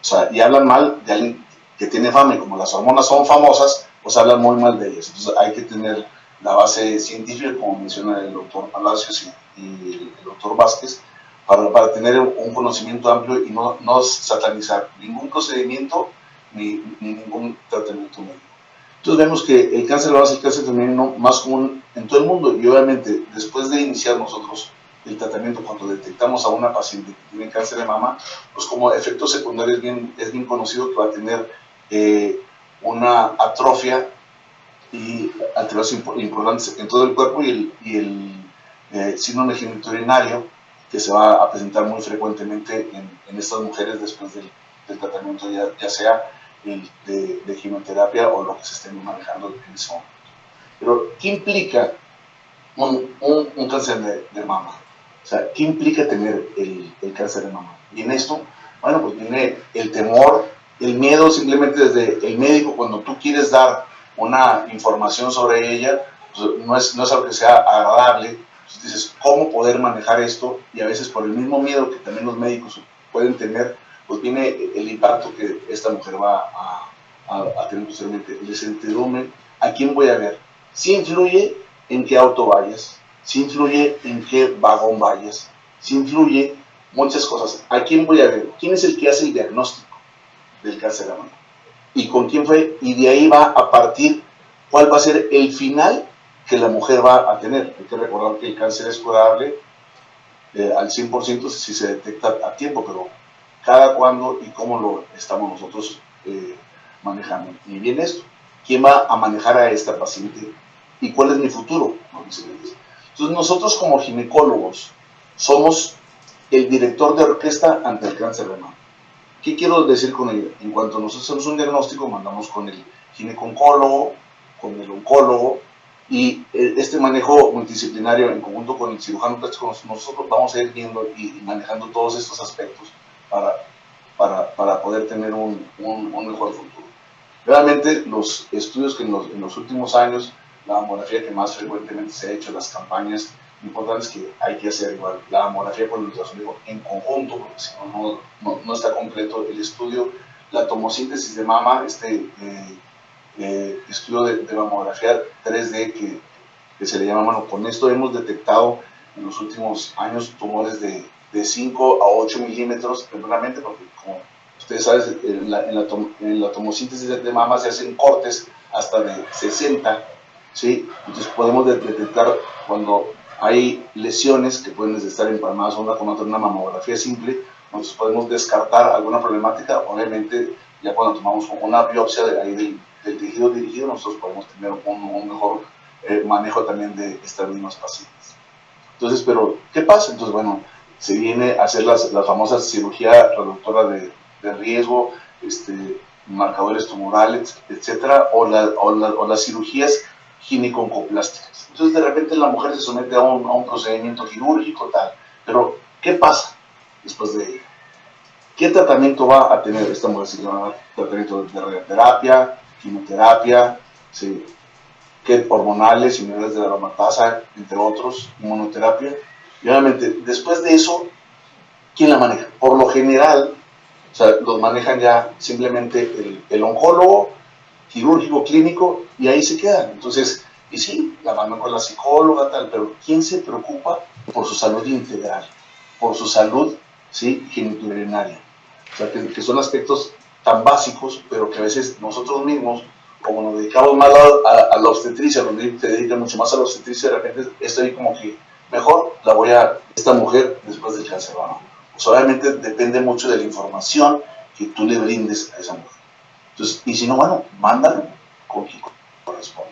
o sea, y hablan mal de alguien que tiene fama, y como las hormonas son famosas, pues hablan muy mal de ellas. Entonces hay que tener la base científica, como menciona el doctor Palacios y el doctor Vázquez, para tener un conocimiento amplio y no satanizar ningún procedimiento ni ningún tratamiento médico. Entonces vemos que el cáncer de mama es el cáncer femenino más común en todo el mundo, y obviamente después de iniciar nosotros el tratamiento, cuando detectamos a una paciente que tiene cáncer de mama, pues como efecto secundario es bien conocido que va a tener una atrofia y alteraciones importantes en todo el cuerpo, y el síndrome genitourinario, que se va a presentar muy frecuentemente en estas mujeres después del tratamiento, ya sea de quimioterapia o lo que se esté manejando en ese momento. Pero, ¿qué implica un cáncer de mama? O sea, ¿qué implica tener el cáncer de mama? Y en esto, bueno, pues viene el temor, el miedo, simplemente desde el médico, cuando tú quieres dar una información sobre ella, pues no es algo que sea agradable. Entonces dices, ¿cómo poder manejar esto? Y a veces por el mismo miedo que también los médicos pueden tener, pues viene el impacto que esta mujer va a tener posteriormente, el incertidumbre, ¿a quién voy a ver? Sí influye en qué auto vayas, sí influye en qué vagón vayas, sí influye muchas cosas. ¿A quién voy a ver? ¿Quién es el que hace el diagnóstico del cáncer de mama? ¿Y con quién fue? Y de ahí va a partir cuál va a ser el final que la mujer va a tener. Hay que recordar que el cáncer es curable al 100% si se detecta a tiempo, pero cada cuándo y cómo lo estamos nosotros manejando. Y bien esto, ¿quién va a manejar a esta paciente? ¿Y cuál es mi futuro? Entonces nosotros como ginecólogos somos el director de orquesta ante el cáncer de mama. ¿Qué quiero decir con ello? En cuanto nosotros hacemos un diagnóstico, mandamos con el gineco-oncólogo, con el oncólogo, y este manejo multidisciplinario en conjunto con el cirujano plástico, nosotros vamos a ir viendo y manejando todos estos aspectos para poder tener un mejor futuro. Realmente los estudios que en los últimos años, la mamografía que más frecuentemente se ha hecho, las campañas importantes que hay que hacer, igual la mamografía con el ultrasonido en conjunto, porque si no está completo el estudio, la tomosíntesis de mama, estudio de mamografía 3D que se le llama, bueno, con esto hemos detectado en los últimos años tumores de 5 a 8 milímetros tempranamente, porque como ustedes saben, en la tomosíntesis de mama se hacen cortes hasta de 60, ¿sí? Entonces podemos detectar cuando hay lesiones que pueden estar empalmadas una con otra en una mamografía simple. Nosotros podemos descartar alguna problemática. Obviamente, ya cuando tomamos una biopsia del tejido dirigido, nosotros podemos tener un mejor manejo también de estas mismas pacientes. Entonces, pero, ¿qué pasa? Entonces, bueno, se viene a hacer las famosas cirugía reductora de riesgo, marcadores tumorales, etcétera, o las cirugías gineco-oncoplásticas. Entonces, de repente la mujer se somete a un procedimiento quirúrgico, tal. Pero, ¿qué pasa después de ello? ¿Qué tratamiento va a tener esta mujer? Se llama tratamiento de radioterapia, quimioterapia, ¿sí? ¿Qué hormonales, inhibidores de la aromatasa, entre otros, inmunoterapia? Y obviamente, después de eso, ¿quién la maneja? Por lo general, o sea, los manejan ya simplemente el oncólogo, quirúrgico, clínico, y ahí se quedan. Entonces, y sí, la mandan con la psicóloga, tal, pero ¿quién se preocupa por su salud integral? Por su salud, ¿sí?, genitourinaria. O sea, que son aspectos tan básicos, pero que a veces nosotros mismos, como nos dedicamos más a la obstetricia, donde se dedica mucho más a la obstetricia, de repente estoy como que mejor la voy a esta mujer después del cáncer, ¿no? Pues obviamente depende mucho de la información que tú le brindes a esa mujer. Entonces, y si no, bueno, mándalo con quien corresponde.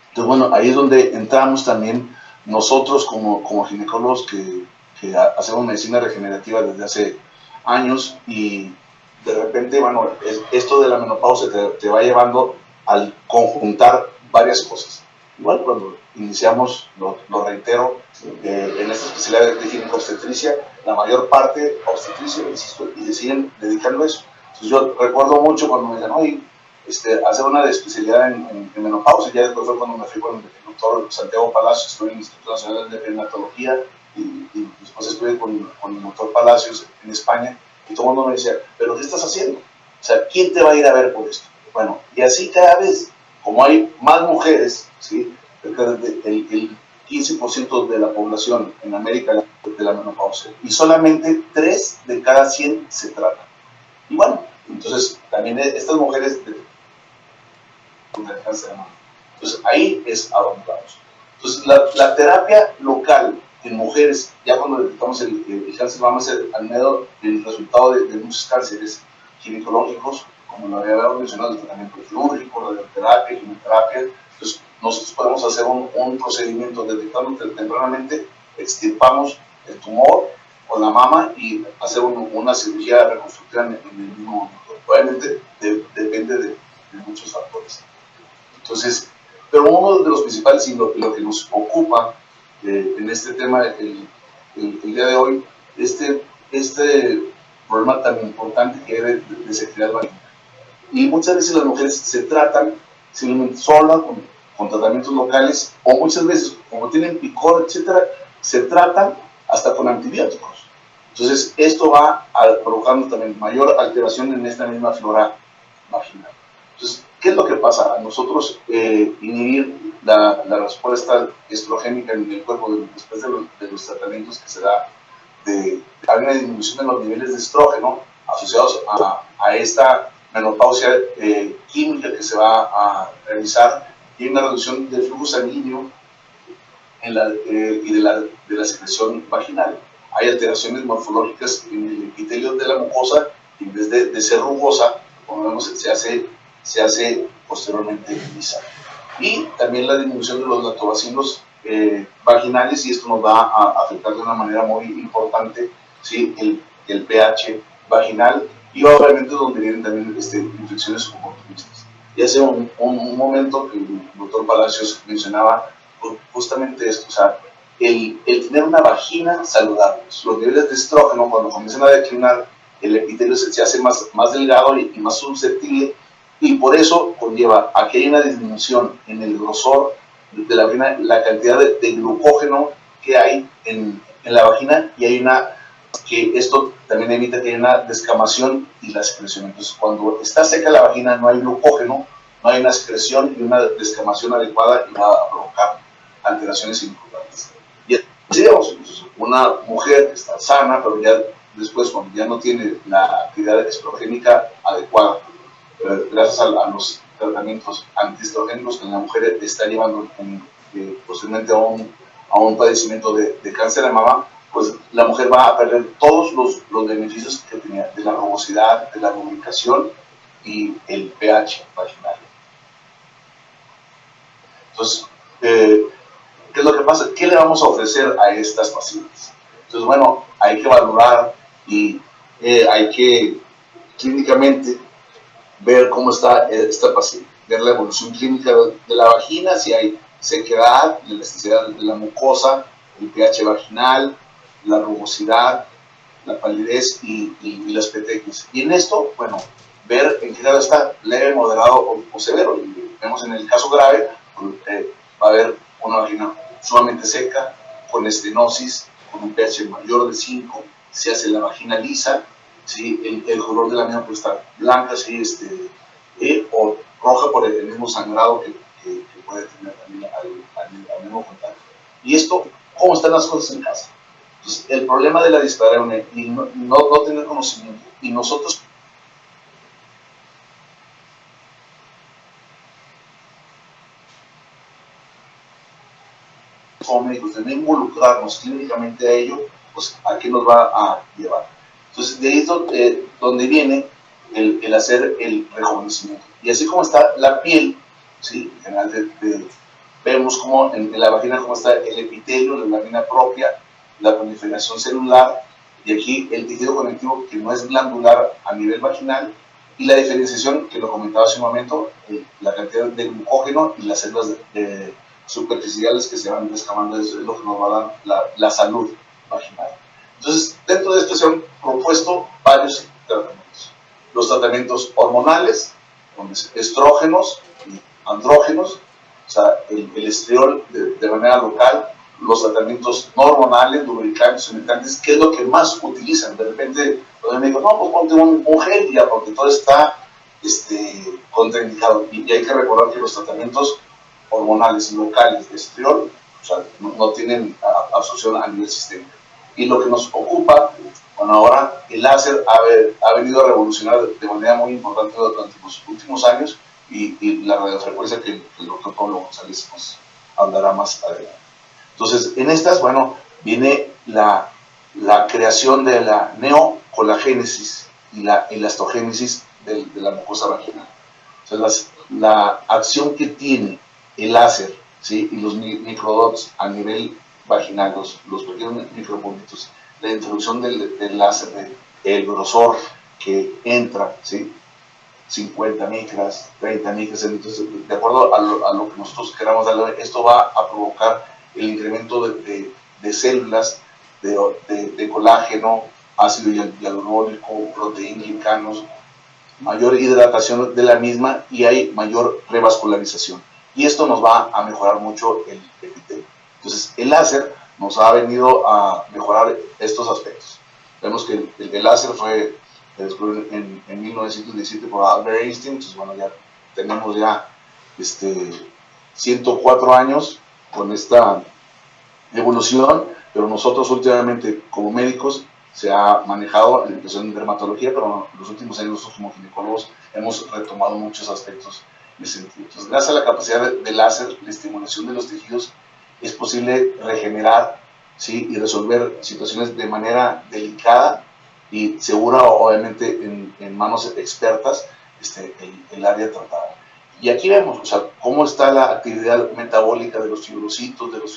Entonces, bueno, ahí es donde entramos también nosotros como ginecólogos que hacemos medicina regenerativa desde hace años, y de repente, bueno, esto de la menopausia te va llevando al conjuntar varias cosas. Igual cuando iniciamos, lo reitero, en esta especialidad de gineco-obstetricia, la mayor parte obstetricia, insisto, y deciden dedicarlo a eso. Entonces yo recuerdo mucho cuando me decían, oye, hacer una especialidad en menopausia. Ya después fue cuando me fui con el doctor Santiago Palacios, estuve en el Instituto Nacional de Perinatología y después estuve con el doctor Palacios en España, y todo el mundo me decía, ¿pero qué estás haciendo? O sea, ¿quién te va a ir a ver por esto? Bueno, y así cada vez, como hay más mujeres, ¿sí? El 15% de la población en América de la menopausia, y solamente 3 de cada 100 se tratan. Y bueno, entonces también estas mujeres con el cáncer de mama. Entonces ahí es a donde vamos. Entonces la terapia local en mujeres, ya cuando detectamos el cáncer de mama, es el resultado de muchos cánceres ginecológicos, como lo habíamos mencionado, el tratamiento quirúrgico, radioterapia, quimioterapia. Entonces nosotros podemos hacer un procedimiento detectando tempranamente, extirpamos el tumor o la mama y hacer una cirugía reconstructiva en el mismo momento. Obviamente depende de muchos factores. Entonces, pero uno de los principales y lo que nos ocupa en este tema el día de hoy, este problema tan importante que es de sexualidad vaginal. Y muchas veces las mujeres se tratan simplemente solas, con tratamientos locales, o muchas veces, como tienen picor, etcétera, se tratan hasta con antibióticos. Entonces, esto va provocando también mayor alteración en esta misma flora vaginal. Entonces, ¿qué es lo que pasa? A nosotros inhibir la respuesta estrogénica en el cuerpo después de los tratamientos que se da, hay una disminución de los niveles de estrógeno asociados a esta menopausia química que se va a realizar, y una reducción del flujo sanguíneo y de la secreción vaginal. Hay alteraciones morfológicas en el epitelio de la mucosa, y en vez de ser rugosa, como vemos, se hace posteriormente lisa. Y también la disminución de los lactobacilos vaginales, y esto nos va a afectar de una manera muy importante, ¿sí? el pH vaginal, y obviamente donde vienen también infecciones oportunistas. Y hace un momento que el doctor Palacios mencionaba justamente esto, o sea, el tener una vagina saludable. Los niveles de estrógeno, cuando comienzan a declinar, el epitelio se hace más delgado y más susceptible, y por eso conlleva a que hay una disminución en el grosor de la vagina, la cantidad de glucógeno que hay en la vagina, y hay que esto también evita que haya una descamación y la secreción. Entonces, cuando está seca la vagina, no hay glucógeno, no hay una secreción y una descamación adecuada, y va a provocar alteraciones importantes. Y así, digamos, una mujer que está sana, pero ya después, cuando ya no tiene la actividad estrogénica adecuada, gracias a los tratamientos antiestrogénicos que la mujer está llevando posiblemente a un padecimiento de cáncer de mama, pues la mujer va a perder todos los beneficios que tenía de la rugosidad, de la lubricación y el pH vaginal. Entonces, ¿qué es lo que pasa? ¿Qué le vamos a ofrecer a estas pacientes? Entonces, bueno, hay que valorar y hay que clínicamente ver cómo está esta paciente, ver la evolución clínica de la vagina, si hay sequedad, la elasticidad de la mucosa, el pH vaginal, la rugosidad, la palidez y las petequias. Y en esto, bueno, ver en qué grado está, leve, moderado o severo. Y vemos en el caso grave, va a haber una vagina sumamente seca, con estenosis, con un pH mayor de 5, se hace la vagina lisa, ¿sí? El color de la misma puede estar blanca, ¿sí? O roja por el mismo sangrado que puede tener también al mismo contacto. Y esto, ¿cómo están las cosas en casa? Entonces, el problema de la dispareunia y no tener conocimiento, y nosotros como médicos de no involucrarnos clínicamente a ello, pues ¿a qué nos va a llevar? Entonces, de ahí es donde viene el hacer el rejuvenecimiento. Y así como está la piel, ¿sí? En general vemos como en la vagina cómo está el epitelio, la vagina propia, la proliferación celular, y aquí el tejido conectivo que no es glandular a nivel vaginal, y la diferenciación, que lo comentaba hace un momento, la cantidad de glucógeno y las células superficiales que se van descamando, es lo que nos va a dar la salud vaginal. Entonces, dentro de esto se han propuesto varios tratamientos. Los tratamientos hormonales, estrógenos y andrógenos, o sea, el estriol de manera local, los tratamientos no hormonales, lubricantes, humectantes, que es lo que más utilizan. De repente, pues me digo, no, pues ponte un gel ya, porque todo está contraindicado. Y hay que recordar que los tratamientos hormonales locales de estriol, o sea, no tienen absorción a nivel sistémico. Y lo que nos ocupa, bueno, ahora el láser ha venido a revolucionar de manera muy importante durante los últimos años y la radiofrecuencia que el doctor Pablo González nos hablará más adelante. Entonces, en estas, bueno, viene la creación de la neocolagénesis y la elastogénesis de la mucosa vaginal. O sea, la acción que tiene el láser, ¿sí? Y los microdots a nivel vaginal, los pequeños micropuntitos, la introducción del láser, el grosor que entra, ¿sí? 50 micras, 30 micras, entonces, de acuerdo a lo que nosotros queramos darle, esto va a provocar el incremento de células, de colágeno, ácido hialurónico, proteínas, mayor hidratación de la misma y hay mayor revascularización. Y esto nos va a mejorar mucho el epitelio. Entonces, el láser nos ha venido a mejorar estos aspectos. Vemos que el láser fue descubierto en 1917 por Albert Einstein, entonces bueno, ya tenemos ya 104 años con esta evolución, pero nosotros últimamente como médicos se ha manejado la impresión en dermatología, pero en los últimos años nosotros como ginecólogos hemos retomado muchos aspectos en ese sentido. Entonces, gracias a la capacidad de láser, la estimulación de los tejidos, es posible regenerar, ¿sí? Y resolver situaciones de manera delicada y segura, obviamente en manos expertas, el área tratada. Y aquí vemos, o sea, cómo está la actividad metabólica de los fibrocitos, de los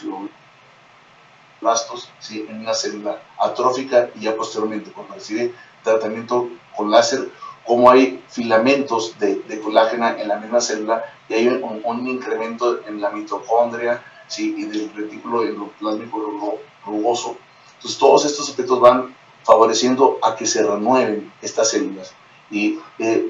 fibroblastos, ¿sí? En una célula atrófica y ya posteriormente cuando recibe tratamiento con láser, cómo hay filamentos de colágeno en la misma célula y hay un incremento en la mitocondria, ¿sí? Y del retículo endoplásmico rugoso. Entonces todos estos aspectos van favoreciendo a que se renueven estas células y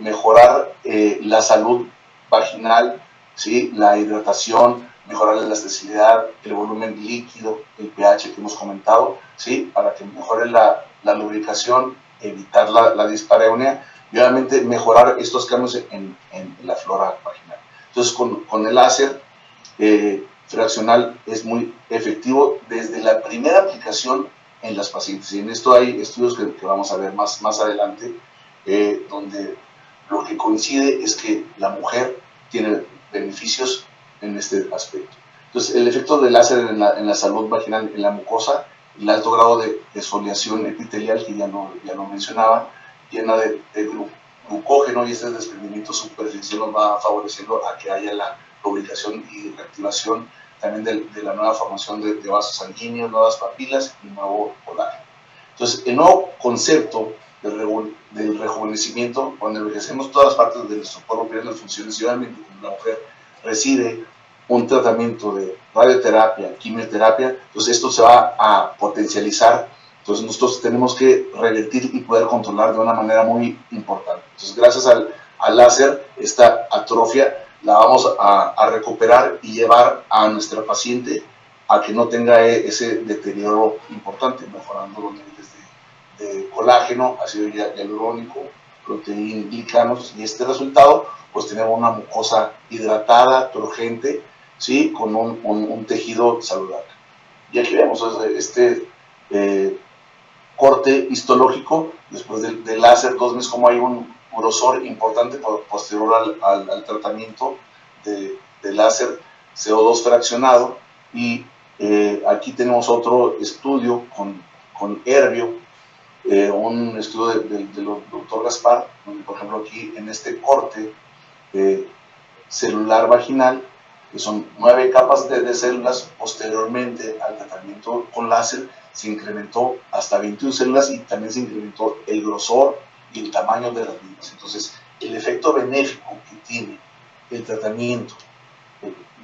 mejorar la salud vaginal, ¿sí? La hidratación, mejorar la elasticidad, el volumen líquido, el pH que hemos comentado, ¿sí? Para que mejore la lubricación, evitar la dispareunia y obviamente mejorar estos cambios en la flora vaginal. Entonces con el láser fraccional es muy efectivo desde la primera aplicación en las pacientes. Y en esto hay estudios que vamos a ver más adelante, donde lo que coincide es que la mujer tiene beneficios en este aspecto. Entonces, el efecto del láser en la salud vaginal, en la mucosa, el alto grado de exfoliación epitelial, que ya no mencionaba, llena de glucógeno y este desprendimiento superficial nos va favoreciendo a que haya la lubricación y reactivación también de la nueva formación de vasos sanguíneos, nuevas papilas y nuevo colágeno. Entonces, el nuevo concepto del rejuvenecimiento, cuando envejecemos todas las partes de nuestro cuerpo pierden las funciones y obviamente cuando la mujer recibe un tratamiento de radioterapia, quimioterapia, entonces esto se va a potencializar. Entonces nosotros tenemos que revertir y poder controlar de una manera muy importante. Entonces gracias al láser, esta atrofia la vamos a recuperar y llevar a nuestra paciente a que no tenga ese deterioro importante, mejorando los niveles de colágeno, ácido hialurónico, proteínas, glicanos, y este resultado, pues tenemos una mucosa hidratada, turgente, ¿sí? Con un tejido saludable. Y aquí vemos corte histológico después del láser 2 meses, como hay un grosor importante posterior al tratamiento de láser CO2 fraccionado. Y aquí tenemos otro estudio con Herbio, un estudio del doctor Gaspar, donde por ejemplo aquí en este corte celular vaginal, que son 9 capas de células, posteriormente al tratamiento con láser se incrementó hasta 21 células y también se incrementó el grosor y el tamaño de las mismas. Entonces, el efecto benéfico que tiene el tratamiento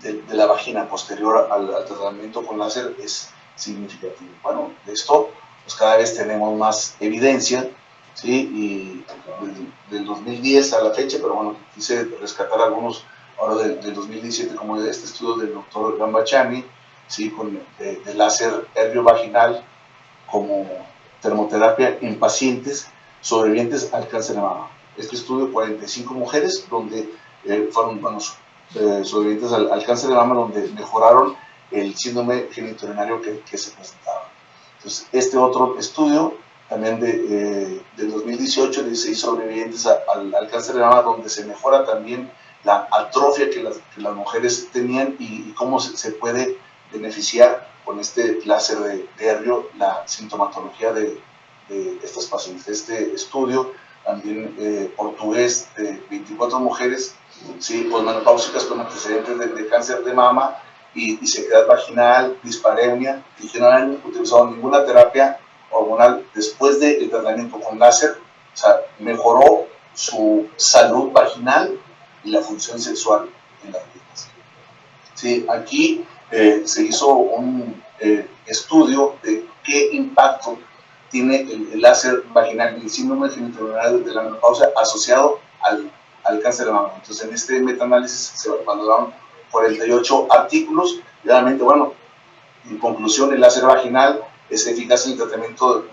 de la vagina posterior al tratamiento con láser es significativo. Bueno, de esto pues cada vez tenemos más evidencia, ¿sí? Y del 2010 a la fecha, pero bueno, quise rescatar algunos ahora del 2017, como este estudio del doctor Gambachani, ¿sí? Con de láser herviovaginal como termoterapia en pacientes sobrevivientes al cáncer de mama. Este estudio, 45 mujeres, donde fueron sobrevivientes al cáncer de mama, donde mejoraron el síndrome genitourinario que se presentaba. Entonces, este otro estudio, también del 2018, de 16 sobrevivientes al cáncer de mama, donde se mejora también la atrofia que las mujeres tenían y cómo se puede beneficiar con este láser de hervio la sintomatología de estas pacientes. Este estudio, también portugués, de 24 mujeres, ¿sí? Posmenopáusicas con antecedentes de cáncer de mama y sequedad vaginal, dispareunia, y que no han utilizado ninguna terapia hormonal después del tratamiento con láser. O sea, mejoró su salud vaginal y la función sexual en las niñas. Sí, aquí se hizo un estudio de qué impacto tiene el láser vaginal y el síndrome genitourinario de la menopausia asociado al cáncer de mama. Entonces, en este metaanálisis se valoraron 48 artículos. Realmente, bueno, en conclusión, el láser vaginal es eficaz en el tratamiento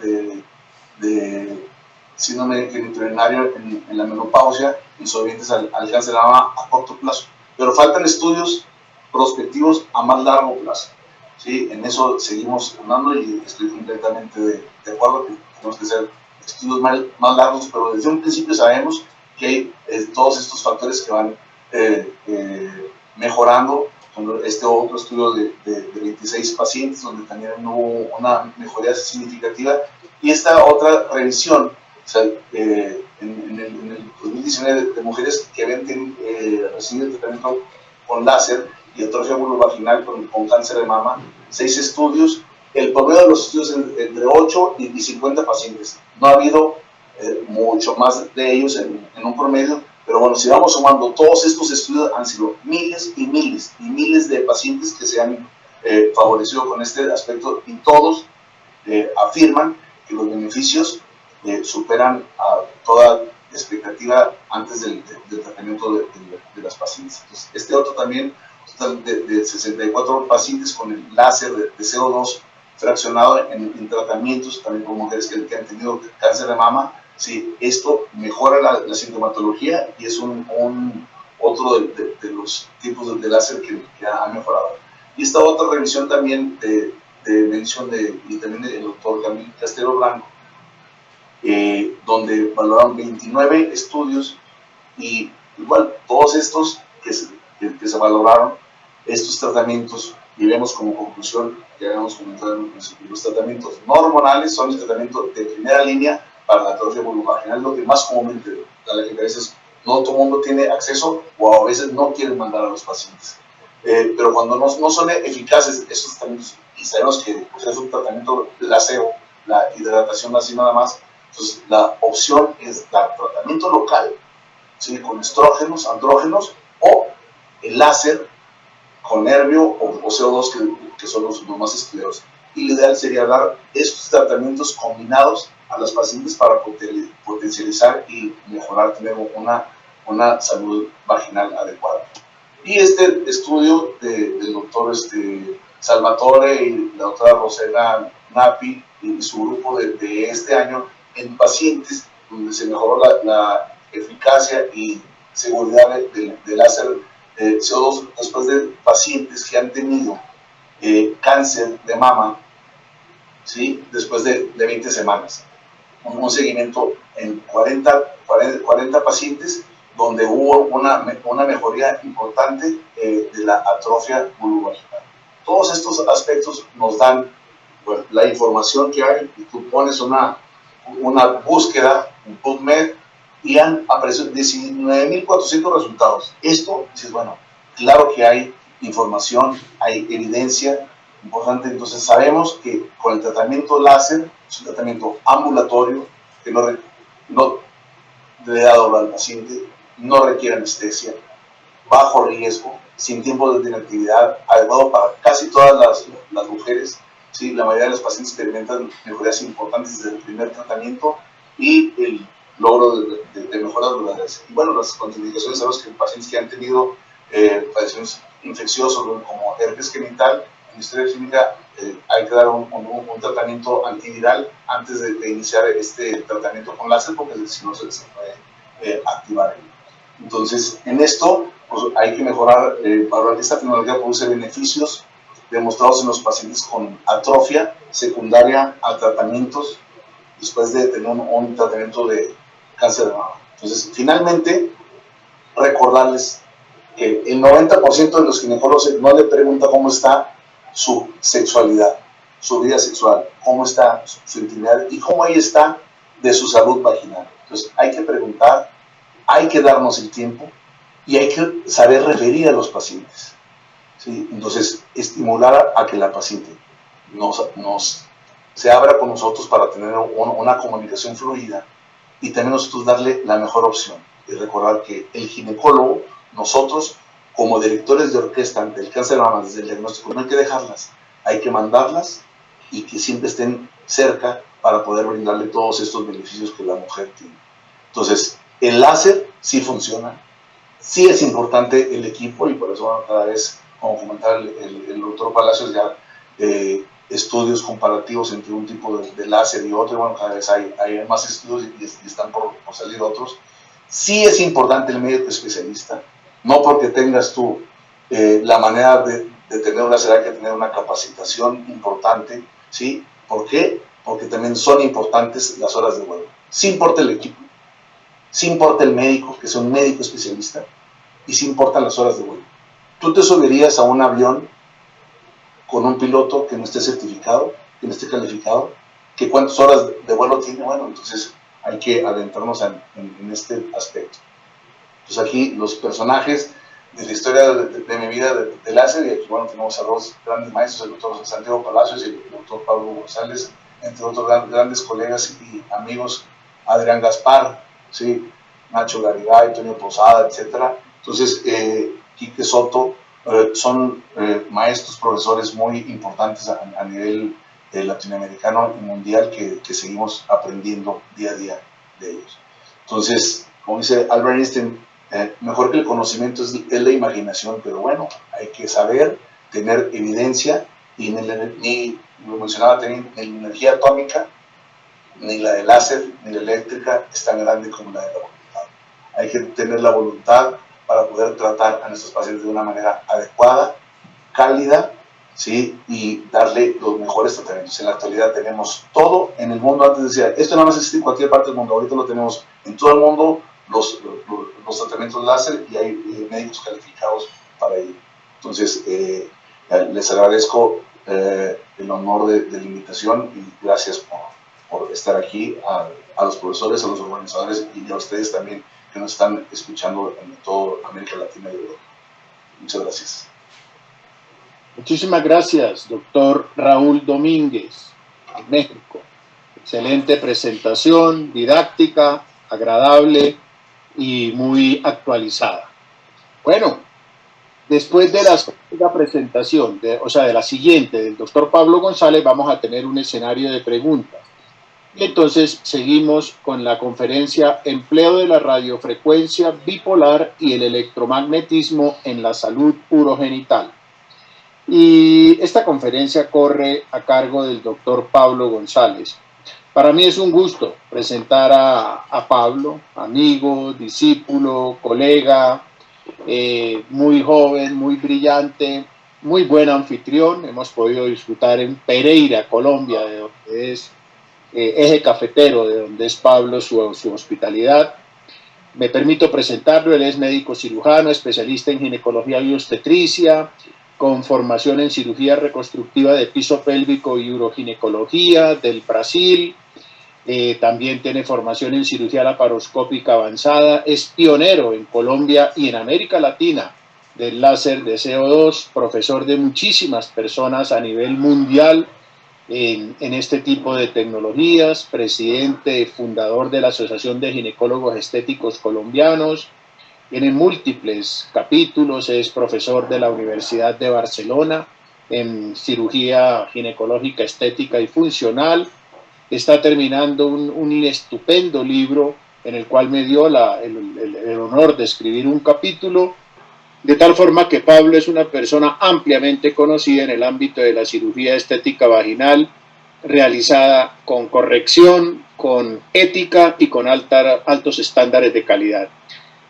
de síndrome genitourinario en la menopausia y sobrevivientes al cáncer de mama a corto plazo. Pero faltan estudios prospectivos a más largo plazo. ¿Sí? En eso seguimos andando y estoy completamente de acuerdo que tenemos que hacer estudios más largos, pero desde un principio sabemos que hay todos estos factores que van mejorando. Este otro estudio de 26 pacientes, donde también hubo una mejoría significativa, y esta otra revisión, o sea, en el 2019, de mujeres que habían recibido el tratamiento con láser y atrofia vulvovaginal con cáncer de mama, 6 estudios, el promedio de los estudios entre 8 y 50 pacientes. No ha habido mucho más de ellos en un promedio, pero bueno, si vamos sumando todos estos estudios, han sido miles y miles y miles de pacientes que se han favorecido con este aspecto, y todos afirman que los beneficios superan a toda expectativa antes del tratamiento de las pacientes. Entonces, este otro también, total de 64 pacientes con el láser de CO2 fraccionado en tratamientos, también con mujeres que han tenido cáncer de mama. Sí, esto mejora la sintomatología y es otro de los tipos de láser que ha mejorado. Y esta otra revisión también de mención y también del doctor Camil Castelo Blanco, donde valoraron 29 estudios, y igual todos estos que se valoraron, estos tratamientos, y vemos como conclusión, que habíamos comentado en el principio, los tratamientos no hormonales son el tratamiento de primera línea para la atrofia vulvovaginal, lo que más comúnmente a la que a veces no todo el mundo tiene acceso, o a veces no quieren mandar a los pacientes. Pero cuando no son eficaces estos tratamientos, y sabemos que es un tratamiento láser, la hidratación así nada más, entonces la opción es dar tratamiento local, ¿sí? Con estrógenos, andrógenos, o el láser con nervio o CO2, que son los más estudiados. Y lo ideal sería dar estos tratamientos combinados a las pacientes para potencializar y mejorar, tener una salud vaginal adecuada. Y este estudio del doctor Salvatore y la doctora Rosena Napi y su grupo de este año, en pacientes donde se mejoró la eficacia y seguridad del láser CO2 después de pacientes que han tenido cáncer de mama, ¿sí? Después de 20 semanas. Un seguimiento en 40 pacientes, donde hubo una mejoría importante de la atrofia vulvovaginal. Todos estos aspectos nos dan, pues, la información que hay, y tú pones una búsqueda en PubMed y han aparecido 19.400 resultados. Esto, dices, bueno, claro que hay información, hay evidencia importante. Entonces sabemos que con el tratamiento láser, es un tratamiento ambulatorio que no le da dolor al paciente, no requiere anestesia, bajo riesgo, sin tiempo de inactividad, adecuado para casi todas las mujeres, ¿sí? La mayoría de los pacientes experimentan mejorías importantes desde el primer tratamiento y el logro de mejoras duraderas. Y bueno, las contraindicaciones sabemos que pacientes que han tenido padecimientos infecciosos como herpes genital, en historia clínica hay que dar un tratamiento antiviral antes de iniciar este tratamiento con láser, porque si no se puede activar. Entonces, en esto pues, hay que mejorar, para que esta tecnología produce beneficios demostrados en los pacientes con atrofia secundaria a tratamientos después de tener un tratamiento de cáncer de mama. Entonces, finalmente, recordarles que el 90% de los ginecólogos no le pregunta cómo está su sexualidad, su vida sexual, cómo está su intimidad y cómo ahí está de su salud vaginal. Entonces, hay que preguntar, hay que darnos el tiempo y hay que saber referir a los pacientes. ¿Sí? Entonces, estimular a que la paciente se abra con nosotros para tener una comunicación fluida y también nosotros darle la mejor opción. Y recordar que el ginecólogo, nosotros, como directores de orquesta del cáncer de mama, desde el diagnóstico, no hay que dejarlas, hay que mandarlas y que siempre estén cerca para poder brindarle todos estos beneficios que la mujer tiene. Entonces, el láser sí funciona, sí es importante el equipo y por eso bueno, cada vez, como comentaba el doctor Palacios, ya estudios comparativos entre un tipo de láser y otro, y bueno, cada vez hay más estudios y están por salir otros. Sí es importante el médico especialista, no porque tengas tú la manera de tener un láser, hay que tener una capacitación importante, ¿sí? ¿Por qué? Porque también son importantes las horas de vuelo. Sí importa el equipo, sí importa el médico, que es un médico especialista, y sí importan las horas de vuelo. ¿Tú te subirías a un avión con un piloto que no esté certificado, que no esté calificado? ¿Que cuántas horas de vuelo tiene? Bueno, entonces hay que adentrarnos en este aspecto. Entonces aquí los personajes de la historia de mi vida de láser, y aquí bueno, tenemos a dos grandes maestros, el doctor Santiago Palacios y el doctor Pablo González, entre otros grandes colegas y amigos, Adrián Gaspar, ¿sí? Nacho Garibay, Antonio Posada, etc. Entonces, Quique Soto, son maestros, profesores muy importantes a nivel latinoamericano y mundial que seguimos aprendiendo día a día de ellos. Entonces, como dice Albert Einstein, mejor que el conocimiento es la imaginación, pero bueno, hay que saber, tener evidencia y ni lo mencionaba también, ni la energía atómica, ni la de láser, ni la eléctrica es tan grande como la de la voluntad. Hay que tener la voluntad para poder tratar a nuestros pacientes de una manera adecuada, cálida, ¿sí? Y darle los mejores tratamientos. En la actualidad tenemos todo en el mundo. Antes decía, esto no más existe en cualquier parte del mundo, ahorita lo tenemos en todo el mundo, los tratamientos láser, y hay médicos calificados para ello. Entonces, les agradezco el honor de la invitación y gracias por estar aquí, a los profesores, a los organizadores y a ustedes también que nos están escuchando en toda América Latina y Europa. Muchas gracias. Muchísimas gracias, doctor Raúl Domínguez, de México. Excelente presentación, didáctica, agradable y muy actualizada. Bueno, después de la presentación, de la siguiente, del doctor Pablo González, vamos a tener un escenario de preguntas. Y entonces seguimos con la conferencia Empleo de la radiofrecuencia bipolar y el electromagnetismo en la salud urogenital. Y esta conferencia corre a cargo del doctor Pablo González. Para mí es un gusto presentar a Pablo, amigo, discípulo, colega, muy joven, muy brillante, muy buen anfitrión. Hemos podido disfrutar en Pereira, Colombia, de donde es eje cafetero, de donde es Pablo, su hospitalidad. Me permito presentarlo. Él es médico cirujano, especialista en ginecología y obstetricia, con formación en cirugía reconstructiva de piso pélvico y uroginecología del Brasil. También tiene formación en cirugía laparoscópica avanzada. Es pionero en Colombia y en América Latina del láser de CO2, profesor de muchísimas personas a nivel mundial en este tipo de tecnologías, presidente, fundador de la Asociación de Ginecólogos Estéticos Colombianos. Tiene múltiples capítulos, es profesor de la Universidad de Barcelona, en cirugía ginecológica, estética y funcional. Está terminando un estupendo libro en el cual me dio el honor de escribir un capítulo, de tal forma que Pablo es una persona ampliamente conocida en el ámbito de la cirugía estética vaginal, realizada con corrección, con ética y con altos estándares de calidad.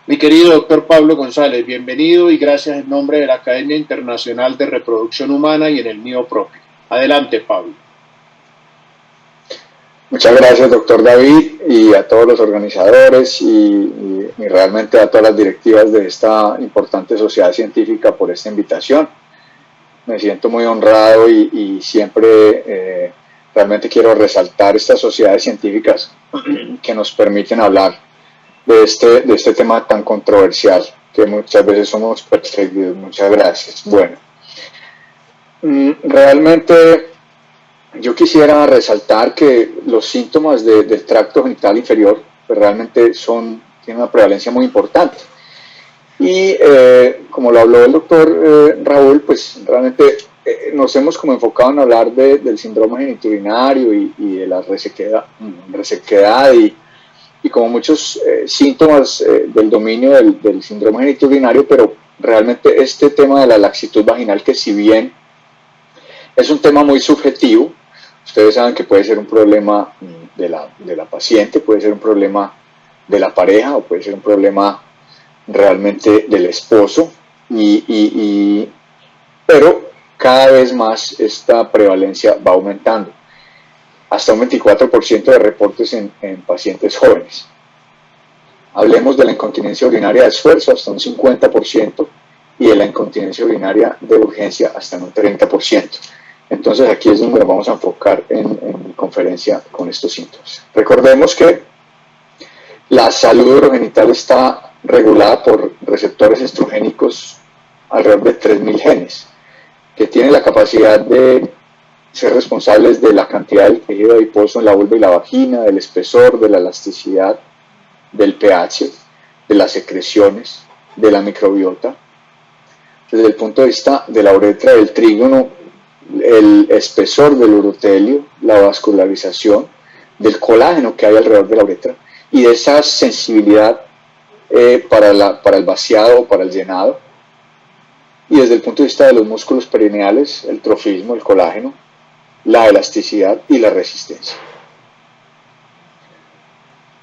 Mi querido doctor Pablo González, bienvenido y gracias en nombre de la Academia Internacional de Reproducción Humana y en el mío propio. Adelante, Pablo. Muchas gracias, doctor David, y a todos los organizadores y realmente a todas las directivas de esta importante sociedad científica por esta invitación. Me siento muy honrado y siempre realmente quiero resaltar estas sociedades científicas que nos permiten hablar de este tema tan controversial que muchas veces somos perseguidos. Muchas gracias. Bueno, realmente yo quisiera resaltar que los síntomas del tracto genital inferior pues realmente tienen una prevalencia muy importante. Y como lo habló el doctor Raúl, pues realmente nos hemos como enfocado en hablar del síndrome genitourinario y de la resequedad y como muchos síntomas del dominio del síndrome genitourinario, pero realmente este tema de la laxitud vaginal, que si bien es un tema muy subjetivo, ustedes saben que puede ser un problema de la paciente, puede ser un problema de la pareja o puede ser un problema realmente del esposo, pero cada vez más esta prevalencia va aumentando, hasta un 24% de reportes en pacientes jóvenes. Hablemos de la incontinencia urinaria de esfuerzo, hasta un 50%, y de la incontinencia urinaria de urgencia, hasta un 30%. Entonces aquí es donde nos vamos a enfocar en mi conferencia con estos síntomas. Recordemos que la salud urogenital está regulada por receptores estrogénicos, alrededor de 3.000 genes, que tienen la capacidad de ser responsables de la cantidad del tejido adiposo en la vulva y la vagina, del espesor, de la elasticidad, del pH, de las secreciones, de la microbiota. Desde el punto de vista de la uretra, del trígono, el espesor del urotelio, la vascularización, del colágeno que hay alrededor de la uretra y de esa sensibilidad para el vaciado o para el llenado. Y desde el punto de vista de los músculos perineales, el trofismo, el colágeno, la elasticidad y la resistencia.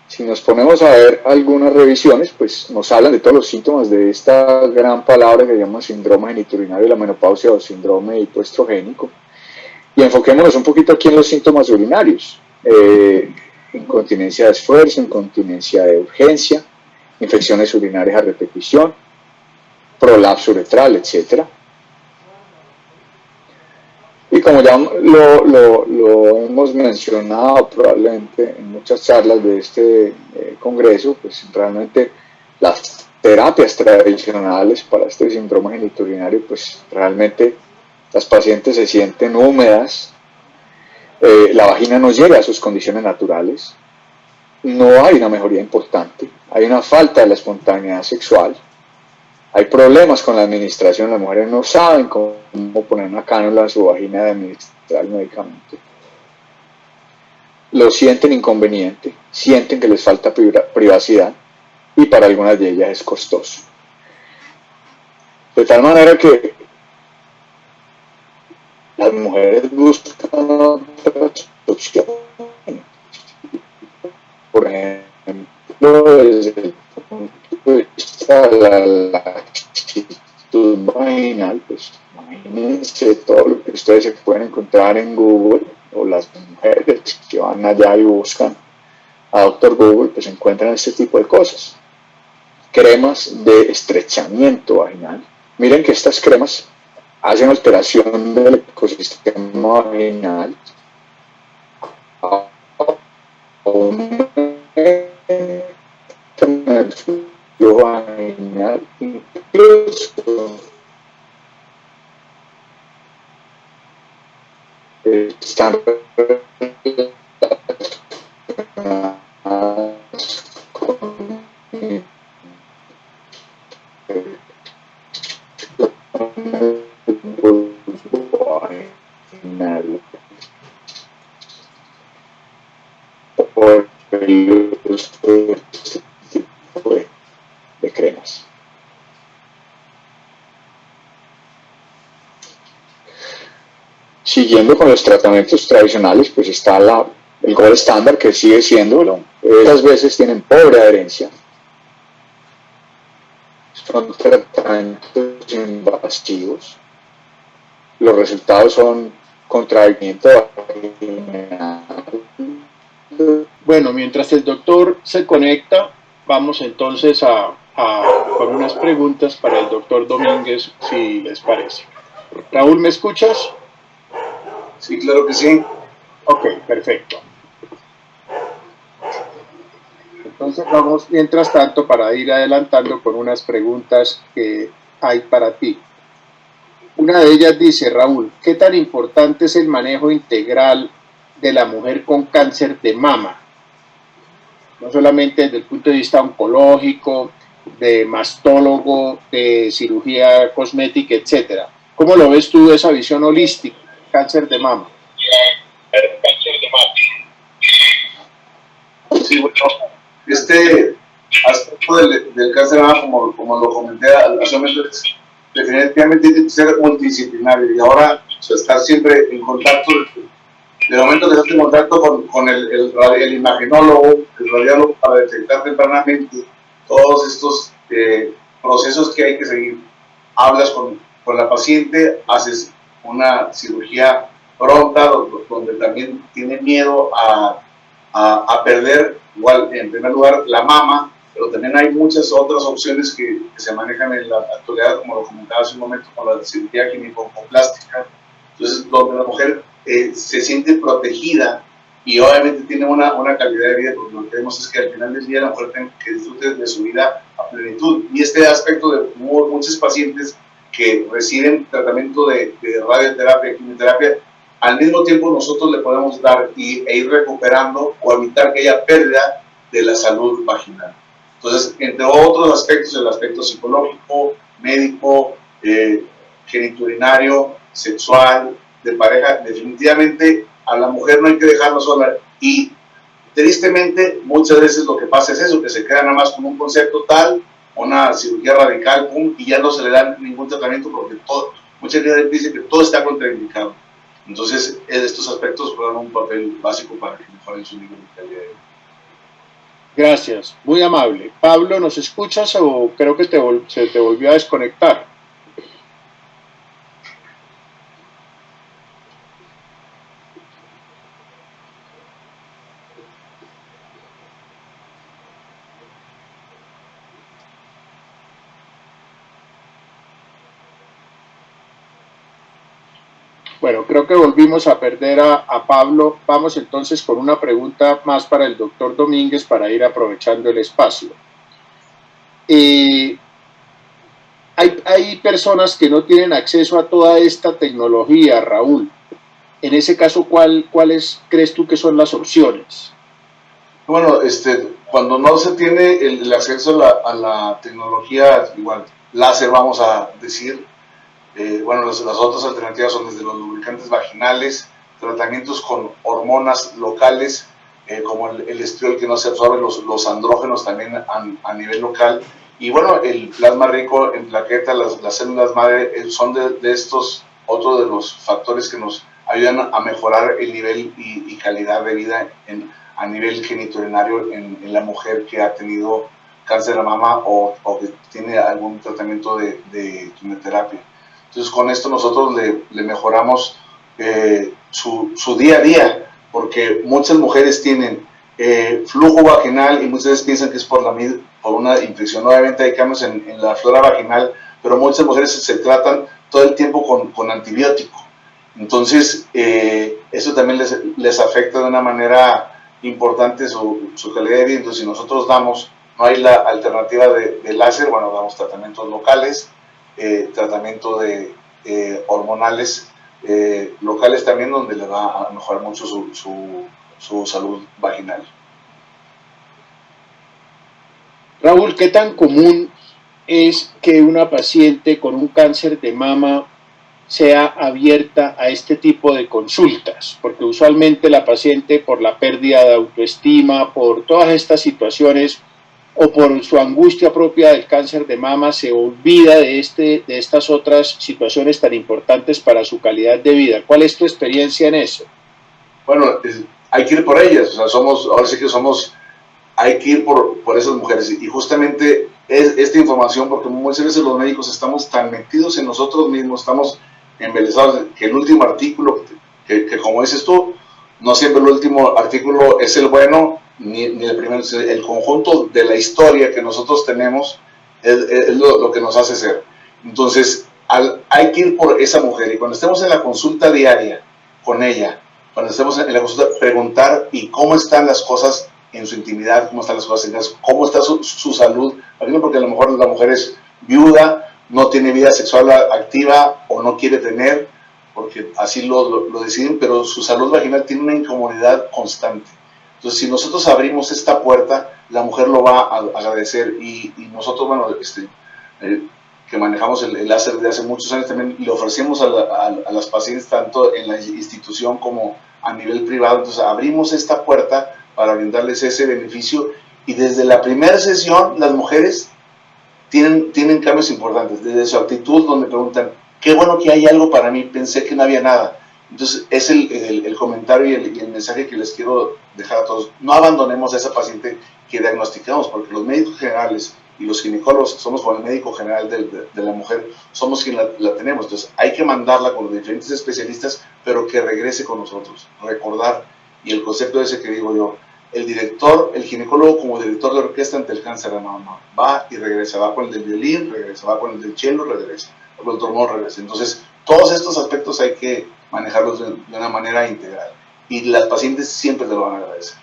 Si nos ponemos a ver algunas revisiones, pues nos hablan de todos los síntomas de esta gran palabra que llama síndrome genitourinario de la menopausia o síndrome hipoestrogénico. Y enfoquémonos un poquito aquí en los síntomas urinarios. Incontinencia de esfuerzo, incontinencia de urgencia, infecciones urinarias a repetición, prolapso uretral, etc. Y como ya lo hemos mencionado probablemente en muchas charlas de este congreso, pues realmente las terapias tradicionales para este síndrome genitourinario, pues realmente las pacientes se sienten húmedas, la vagina no llega a sus condiciones naturales, no hay una mejoría importante, hay una falta de la espontaneidad sexual, hay problemas con la administración, las mujeres no saben cómo poner una cánula en su vagina de administrar el medicamento. Lo sienten inconveniente, sienten que les falta privacidad y para algunas de ellas es costoso. De tal manera que las mujeres buscan otras opciones. Por ejemplo, desde el punto de vista de la laxitud vaginal, pues imagínense todo lo que ustedes se pueden encontrar en Google, o las mujeres que van allá y buscan a Dr. Google, pues encuentran este tipo de cosas. Cremas de estrechamiento vaginal. Miren que estas cremas hacen alteración del ecosistema vaginal, el flujo vaginal, incluso están el uso de este tipo de cremas. Siguiendo con los tratamientos tradicionales, pues está el gold estándar, que sigue siéndolo. Esas veces tienen pobre adherencia. Son tratamientos invasivos. Los resultados son contraimiento. Bueno, mientras el doctor se conecta, vamos entonces con unas preguntas para el doctor Domínguez, si les parece. Raúl, ¿me escuchas? Sí, claro que sí. Ok, perfecto. Entonces vamos, mientras tanto, para ir adelantando con unas preguntas que hay para ti. Una de ellas dice, Raúl, ¿qué tan importante es el manejo integral de la mujer con cáncer de mama? No solamente desde el punto de vista oncológico, de mastólogo, de cirugía cosmética, etcétera. ¿Cómo lo ves tú de esa visión holística, cáncer de mama? Sí, bueno, este aspecto del cáncer de mama, como lo comenté hace un momento, definitivamente tiene que ser multidisciplinario y ahora estar siempre en contacto, de momento que estás en contacto con el imagenólogo, el radiólogo, para detectar tempranamente todos estos procesos que hay que seguir. Hablas con la paciente, haces una cirugía pronta, donde también tiene miedo a perder, igual, en primer lugar, la mama, pero también hay muchas otras opciones que se manejan en la actualidad, como lo comentaba hace un momento, con la cirugía químico-plástica. Entonces, donde la mujer se siente protegida y obviamente tiene una calidad de vida, porque lo que queremos es que al final del día la mujer tenga que disfrute de su vida a plenitud. Y este aspecto de muchos pacientes que reciben tratamiento de radioterapia, quimioterapia, al mismo tiempo nosotros le podemos dar e ir recuperando o evitar que haya pérdida de la salud vaginal. Entonces, entre otros aspectos, el aspecto psicológico, médico, geniturinario, sexual, de pareja, definitivamente a la mujer no hay que dejarla sola. Y tristemente, muchas veces lo que pasa es eso, que se queda nada más con un concepto tal, una cirugía radical, pum, y ya no se le da ningún tratamiento porque mucha gente dice que todo está contraindicado. Entonces, estos aspectos juegan un papel básico para que mejoren su nivel de calidad de vida. Gracias, muy amable. Pablo, ¿nos escuchas o creo que se te volvió a desconectar? Bueno, creo que volvimos a perder a Pablo. Vamos entonces con una pregunta más para el doctor Domínguez para ir aprovechando el espacio. Hay personas que no tienen acceso a toda esta tecnología, Raúl. En ese caso, ¿cuáles crees tú que son las opciones? Bueno, cuando no se tiene el acceso a la tecnología, igual, láser, vamos a decir, bueno, las otras alternativas son desde los lubricantes vaginales, tratamientos con hormonas locales, como el estriol que no se absorbe, los andrógenos también a nivel local, y bueno, el plasma rico en plaquetas, las células madre, son de estos otros de los factores que nos ayudan a mejorar el nivel y calidad de vida a nivel geniturinario en la mujer que ha tenido cáncer de mama o que tiene algún tratamiento de quimioterapia. Entonces, con esto nosotros le mejoramos su día a día, porque muchas mujeres tienen flujo vaginal y muchas veces piensan que es por una infección. Obviamente hay cambios en la flora vaginal, pero muchas mujeres se tratan todo el tiempo con antibiótico. Entonces, eso también les afecta de una manera importante su calidad de vida. Entonces, si nosotros no hay la alternativa de láser, bueno, damos tratamientos locales, tratamiento de hormonales locales también, donde le va a mejorar mucho su salud vaginal. Raúl, ¿qué tan común es que una paciente con un cáncer de mama sea abierta a este tipo de consultas, porque usualmente la paciente, por la pérdida de autoestima, por todas estas situaciones o por su angustia propia del cáncer de mama, se olvida de estas otras situaciones tan importantes para su calidad de vida. ¿Cuál es tu experiencia en eso? Bueno, hay que ir por ellas, o sea, ahora sí que hay que ir por esas mujeres, y justamente es esta información, porque muchas veces los médicos estamos tan metidos en nosotros mismos, estamos embelesados, que el último artículo, que como dices tú, no siempre el último artículo es el bueno, ni el primero, el conjunto de la historia que nosotros tenemos es lo que nos hace ser. Entonces, hay que ir por esa mujer, y cuando estemos en la consulta diaria con ella, cuando estemos en la consulta, preguntar y cómo están las cosas en su intimidad, cómo están las cosas en casa, cómo está su salud, porque a lo mejor la mujer es viuda, no tiene vida sexual activa o no quiere tener, porque así lo deciden, pero su salud vaginal tiene una incomodidad constante. Entonces, si nosotros abrimos esta puerta, la mujer lo va a agradecer, y nosotros, bueno, que manejamos el láser desde hace muchos años, también le ofrecemos a las pacientes tanto en la institución como a nivel privado. Entonces abrimos esta puerta para brindarles ese beneficio, y desde la primera sesión las mujeres tienen cambios importantes, desde su actitud, donde preguntan, qué bueno que hay algo para mí, pensé que no había nada. Entonces es el comentario y el mensaje que les quiero dejar a todos. No abandonemos a esa paciente que diagnosticamos, porque los médicos generales y los ginecólogos somos con el médico general de la mujer, somos quien la tenemos. Entonces hay que mandarla con los diferentes especialistas, pero que regrese con nosotros, recordar. Y el concepto ese que digo yo, el ginecólogo como director de orquesta ante el cáncer de mama, va y regresa, va con el del violín, regresa, va con el del cello, regresa, va con el trombón, regresa. Entonces todos estos aspectos hay que manejarlos de una manera integral, y las pacientes siempre te lo van a agradecer.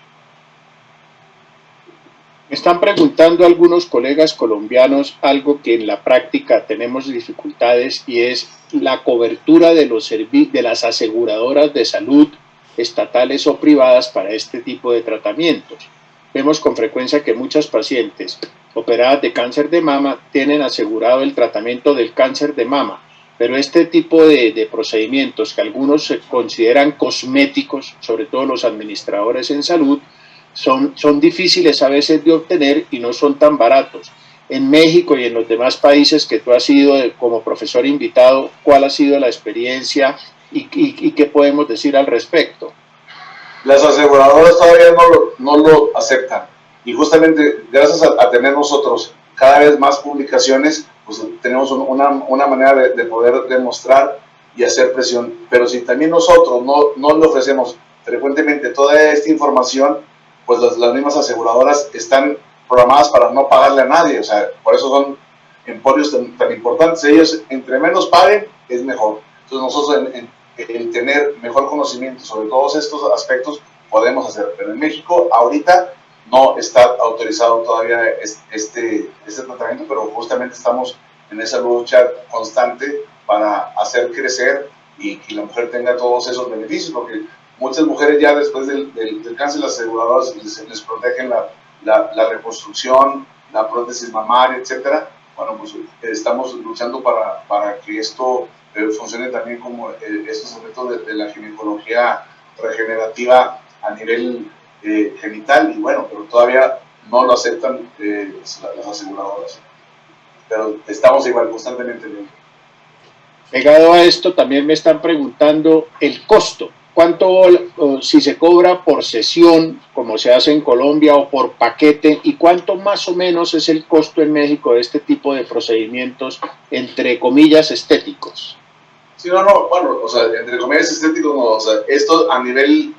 Me están preguntando algunos colegas colombianos algo que en la práctica tenemos dificultades, y es la cobertura de las aseguradoras de salud estatales o privadas para este tipo de tratamientos. Vemos con frecuencia que muchas pacientes operadas de cáncer de mama tienen asegurado el tratamiento del cáncer de mama, pero este tipo de procedimientos que algunos se consideran cosméticos, sobre todo los administradores en salud, son difíciles a veces de obtener y no son tan baratos. En México y en los demás países que tú has ido como profesor invitado, ¿cuál ha sido la experiencia y qué podemos decir al respecto? Las aseguradoras todavía no lo aceptan, y justamente gracias a tener nosotros cada vez más publicaciones, pues tenemos una manera de poder demostrar y hacer presión. Pero si también nosotros no le ofrecemos frecuentemente toda esta información, pues las mismas aseguradoras están programadas para no pagarle a nadie. O sea, por eso son emporios tan importantes. Ellos, entre menos paguen, es mejor. Entonces nosotros el tener mejor conocimiento sobre todos estos aspectos podemos hacer. Pero en México ahorita no está autorizado todavía este tratamiento, pero justamente estamos en esa lucha constante para hacer crecer y que la mujer tenga todos esos beneficios, porque muchas mujeres ya después del cáncer, las aseguradoras les protegen la reconstrucción, la prótesis mamaria, etcétera. Bueno, pues estamos luchando para que esto funcione también como estos aspectos de la ginecología regenerativa a nivel genital, y bueno, pero todavía no lo aceptan las aseguradoras. Pero estamos igual constantemente en ello. Pegado a esto, también me están preguntando el costo. ¿Cuánto, si se cobra por sesión, como se hace en Colombia, o por paquete, y cuánto más o menos es el costo en México de este tipo de procedimientos, entre comillas, estéticos? Sí, bueno, o sea, entre comillas estéticos, no, o sea, esto a nivel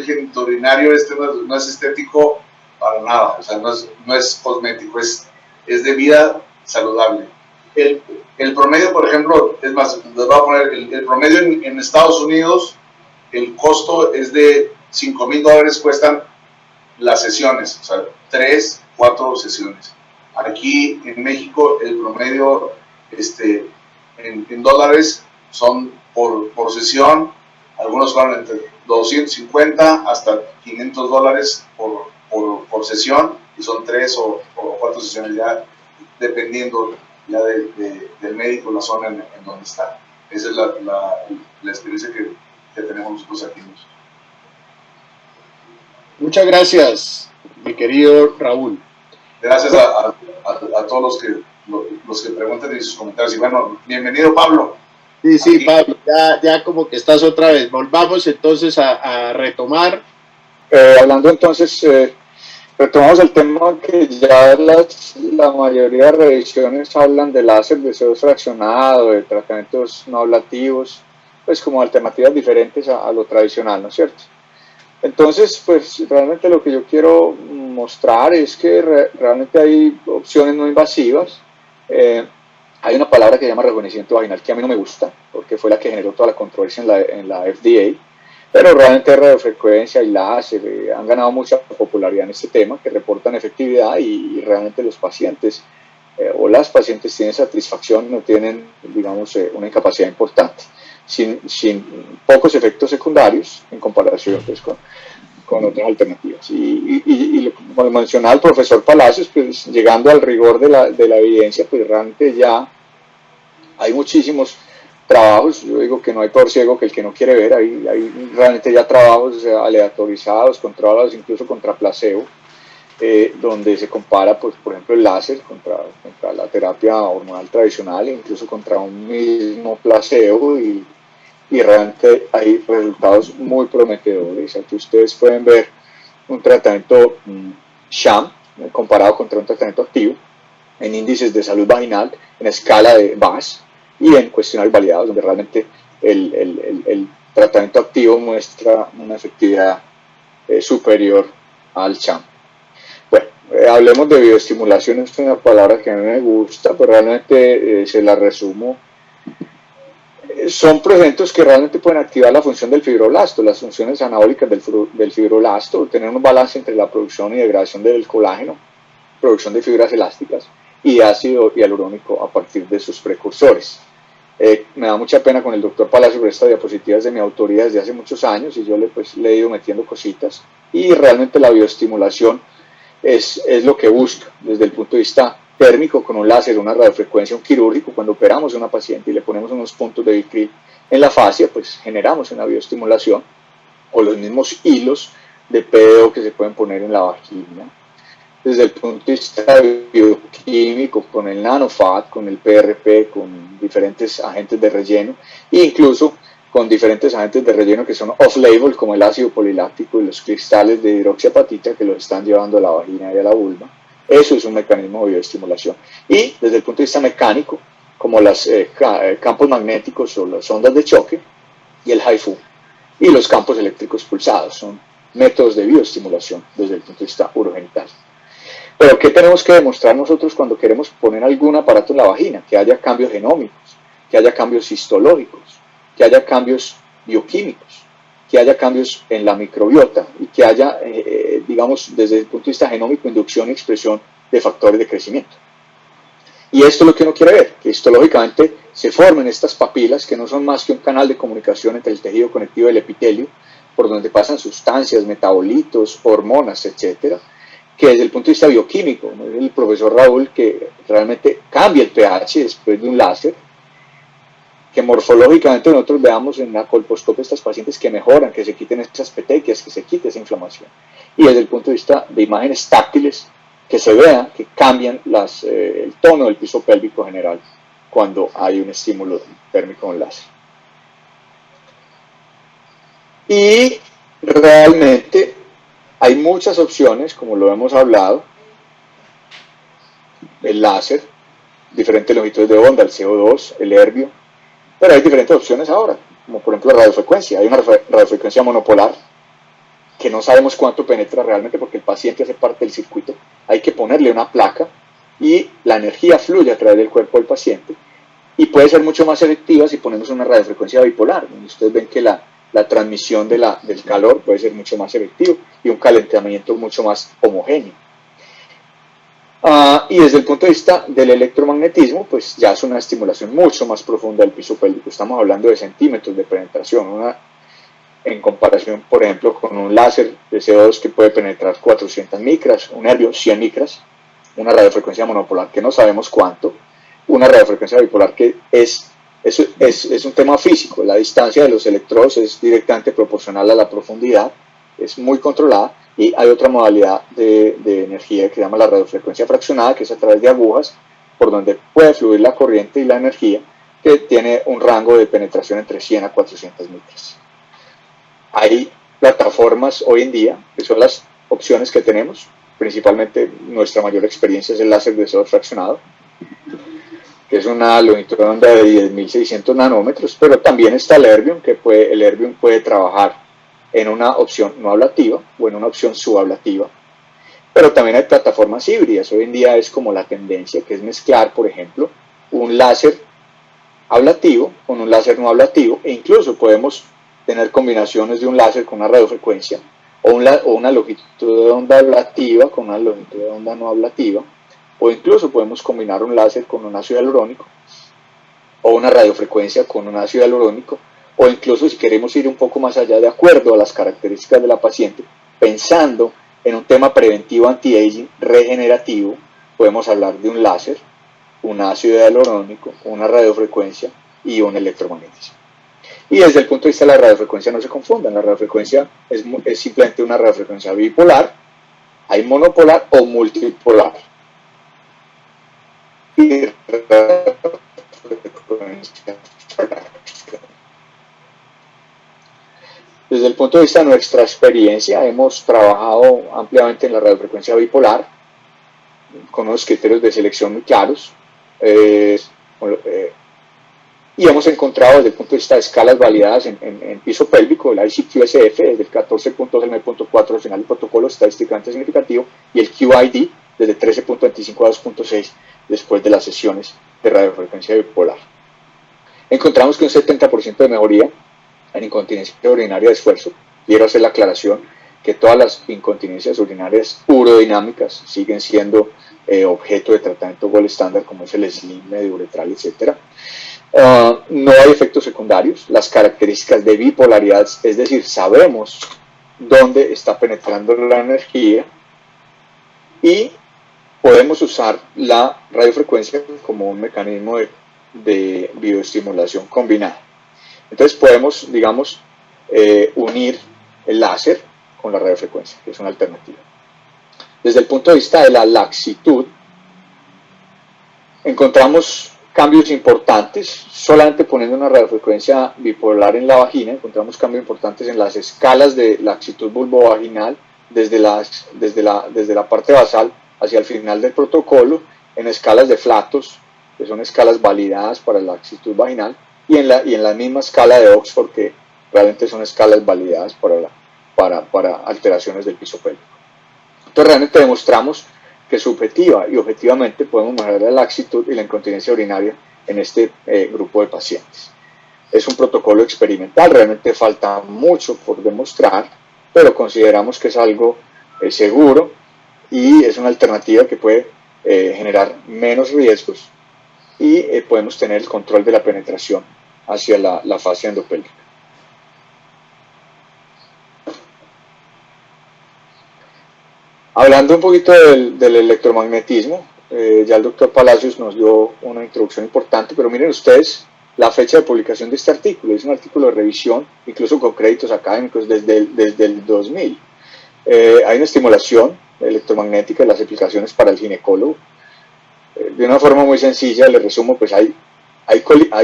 genitourinario, no es estético para nada, o sea, no es cosmético, es de vida saludable. El promedio, por ejemplo, es más, les voy a poner el promedio en Estados Unidos. El costo es de $5,000 cuestan las sesiones, o sea, 3, 4 sesiones. Aquí en México el promedio en dólares son por sesión, algunos van entre 250 hasta $500 por sesión, y son 3 o 4 sesiones, ya dependiendo ya del médico, la zona en donde está. Esa es la experiencia que tenemos nosotros aquí. Muchas gracias, mi querido Raúl. Gracias a todos los que preguntan y sus comentarios. Y bueno, bienvenido, Pablo. Sí, Pablo, ya como que estás otra vez. Volvamos entonces a retomar. Hablando entonces, retomamos el tema que ya la mayoría de revisiones hablan de láser de CO2 fraccionado, de tratamientos no ablativos, pues como alternativas diferentes a lo tradicional, ¿no es cierto? Entonces, pues realmente lo que yo quiero mostrar es que realmente hay opciones no invasivas. Hay una palabra que se llama rejuvenecimiento vaginal que a mí no me gusta, porque fue la que generó toda la controversia en la FDA, pero realmente radiofrecuencia y láser han ganado mucha popularidad en este tema, que reportan efectividad y realmente los pacientes o las pacientes tienen satisfacción, no tienen, digamos, una incapacidad importante, sin pocos efectos secundarios en comparación pues, con otras alternativas. Y como mencionaba el profesor Palacios, pues llegando al rigor de la evidencia, pues realmente ya hay muchísimos trabajos. Yo digo que no hay peor ciego que el que no quiere ver. Hay realmente ya trabajos aleatorizados, controlados incluso contra placebo, donde se compara, pues, por ejemplo, el láser contra la terapia hormonal tradicional, incluso contra un mismo placebo, y realmente hay resultados muy prometedores. Aquí ustedes pueden ver un tratamiento sham comparado contra un tratamiento activo en índices de salud vaginal, en escala de VAS y en cuestionarios validados, donde realmente el tratamiento activo muestra una efectividad superior al sham. Bueno, hablemos de bioestimulación. Es una palabra que a mí me gusta, pero realmente se la resumo. Son procedimientos que realmente pueden activar la función del fibroblasto, las funciones anabólicas del fibroblasto, tener un balance entre la producción y degradación del colágeno, producción de fibras elásticas y ácido hialurónico a partir de sus precursores. Me da mucha pena con el doctor Palacio, pero estas diapositivas de mi autoría desde hace muchos años y yo le he ido metiendo cositas, y realmente la bioestimulación es lo que busca desde el punto de vista térmico, con un láser, una radiofrecuencia, un quirúrgico. Cuando operamos a una paciente y le ponemos unos puntos de Vicryl en la fascia, pues generamos una bioestimulación, o los mismos hilos de PDO que se pueden poner en la vagina. Desde el punto de vista bioquímico, con el nanofat, con el PRP, con diferentes agentes de relleno, e incluso con diferentes agentes de relleno que son off-label, como el ácido poliláctico y los cristales de hidroxiapatita que los están llevando a la vagina y a la vulva. Eso es un mecanismo de bioestimulación. Y desde el punto de vista mecánico, como los campos magnéticos o las ondas de choque y el HIFU y los campos eléctricos pulsados son métodos de bioestimulación desde el punto de vista urogenital. Pero ¿qué tenemos que demostrar nosotros cuando queremos poner algún aparato en la vagina? Que haya cambios genómicos, que haya cambios histológicos, que haya cambios bioquímicos, que haya cambios en la microbiota y que haya, digamos, desde el punto de vista genómico, inducción y expresión de factores de crecimiento. Y esto es lo que uno quiere ver, que histológicamente se formen estas papilas que no son más que un canal de comunicación entre el tejido conectivo y el epitelio, por donde pasan sustancias, metabolitos, hormonas, etcétera, que desde el punto de vista bioquímico, ¿no? El profesor Raúl, que realmente cambia el pH después de un láser, que morfológicamente nosotros veamos en la colposcopia estas pacientes que mejoran, que se quiten esas petequias, que se quite esa inflamación. Y desde el punto de vista de imágenes táctiles, que se vea que cambian el tono del piso pélvico general cuando hay un estímulo térmico en láser. Y realmente hay muchas opciones, como lo hemos hablado, el láser, diferentes longitudes de onda, el CO2, el herbio, pero hay diferentes opciones ahora, como por ejemplo la radiofrecuencia. Hay una radiofrecuencia monopolar que no sabemos cuánto penetra realmente porque el paciente hace parte del circuito. Hay que ponerle una placa y la energía fluye a través del cuerpo del paciente, y puede ser mucho más efectiva si ponemos una radiofrecuencia bipolar, donde ustedes ven que la transmisión del calor puede ser mucho más efectivo y un calentamiento mucho más homogéneo. Y desde el punto de vista del electromagnetismo, pues ya es una estimulación mucho más profunda del piso pélvico. Estamos hablando de centímetros de penetración, en comparación, por ejemplo, con un láser de CO2 que puede penetrar 400 micras, un herbio 100 micras, una radiofrecuencia monopolar que no sabemos cuánto, una radiofrecuencia bipolar que es es un tema físico. La distancia de los electrodos es directamente proporcional a la profundidad, es muy controlada, y hay otra modalidad de energía que se llama la radiofrecuencia fraccionada, que es a través de agujas, por donde puede fluir la corriente y la energía, que tiene un rango de penetración entre 100 a 400 millas. Hay plataformas hoy en día, que son las opciones que tenemos. Principalmente nuestra mayor experiencia es el láser de sodio fraccionado, que es una longitud de onda de 10.600 nanómetros, pero también está el Erbium, el Erbium puede trabajar en una opción no ablativa o en una opción subablativa, pero también hay plataformas híbridas. Hoy en día es como la tendencia, que es mezclar, por ejemplo, un láser ablativo con un láser no ablativo, e incluso podemos tener combinaciones de un láser con una radiofrecuencia o una longitud de onda ablativa con una longitud de onda no ablativa, o incluso podemos combinar un láser con un ácido hialurónico o una radiofrecuencia con un ácido hialurónico, o incluso si queremos ir un poco más allá de acuerdo a las características de la paciente, pensando en un tema preventivo anti-aging regenerativo, podemos hablar de un láser, un ácido hialurónico, una radiofrecuencia y un electromagnetismo. Y desde el punto de vista de la radiofrecuencia, no se confundan, la radiofrecuencia es simplemente una radiofrecuencia bipolar, hay monopolar o multipolar. Y desde el punto de vista de nuestra experiencia, hemos trabajado ampliamente en la radiofrecuencia bipolar, con unos criterios de selección muy claros, y hemos encontrado desde el punto de vista de escalas validadas en piso pélvico, el ICQSF desde el 14.2 al 9.4 al final del protocolo estadísticamente significativo, y el QID desde 13.25 a 2.6 después de las sesiones de radiofrecuencia bipolar. Encontramos que un 70% de mejoría en incontinencia urinaria de esfuerzo. Quiero hacer la aclaración que todas las incontinencias urinarias urodinámicas siguen siendo objeto de tratamiento gold estándar, como es el slim, mediuretral, etc. No hay efectos secundarios. Las características de bipolaridad, es decir, sabemos dónde está penetrando la energía, y podemos usar la radiofrecuencia como un mecanismo de bioestimulación combinada. Entonces podemos, digamos, unir el láser con la radiofrecuencia, que es una alternativa. Desde el punto de vista de la laxitud, encontramos cambios importantes. Solamente poniendo una radiofrecuencia bipolar en la vagina, encontramos cambios importantes en las escalas de laxitud vulvovaginal, desde la parte basal hacia el final del protocolo, en escalas de Flatos, que son escalas validadas para la laxitud vaginal, y en la misma escala de Oxford, que realmente son escalas validadas para alteraciones del piso pélvico. Entonces realmente demostramos que subjetiva y objetivamente podemos mejorar la laxitud y la incontinencia urinaria en este grupo de pacientes. Es un protocolo experimental, realmente falta mucho por demostrar, pero consideramos que es algo seguro y es una alternativa que puede generar menos riesgos, y podemos tener el control de la penetración hacia la fascia endopélvica. Hablando un poquito del electromagnetismo, ya el doctor Palacios nos dio una introducción importante, pero miren ustedes la fecha de publicación de este artículo. Es un artículo de revisión, incluso con créditos académicos desde el 2000. Hay una estimulación electromagnética de las aplicaciones para el ginecólogo. De una forma muy sencilla, les resumo, pues hay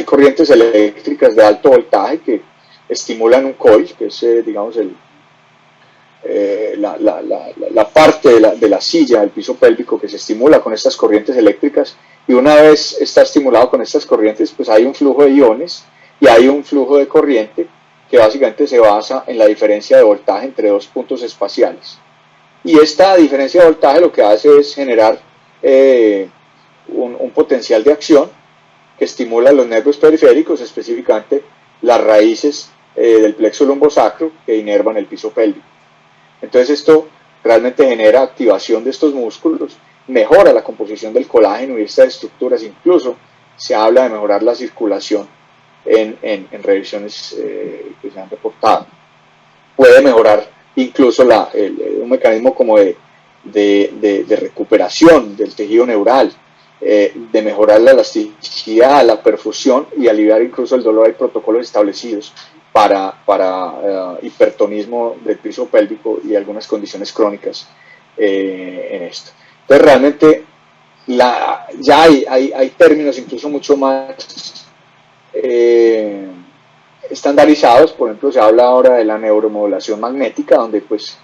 corrientes eléctricas de alto voltaje que estimulan un coil, que es, digamos, la parte de la silla del piso pélvico, que se estimula con estas corrientes eléctricas, y una vez está estimulado con estas corrientes, pues hay un flujo de iones y hay un flujo de corriente que básicamente se basa en la diferencia de voltaje entre dos puntos espaciales. Y esta diferencia de voltaje lo que hace es generar un potencial de acción que estimula los nervios periféricos, específicamente las raíces del plexo lumbosacro que inervan el piso pélvico. Entonces esto realmente genera activación de estos músculos, mejora la composición del colágeno y estas estructuras. Incluso se habla de mejorar la circulación en revisiones que se han reportado. Puede mejorar incluso un mecanismo como de recuperación del tejido neural. de mejorar la elasticidad, la perfusión y aliviar incluso el dolor. Hay protocolos establecidos para hipertonismo del piso pélvico y algunas condiciones crónicas en esto. Entonces realmente ya hay términos incluso mucho más estandarizados. Por ejemplo, se habla ahora de la neuromodulación magnética, donde pues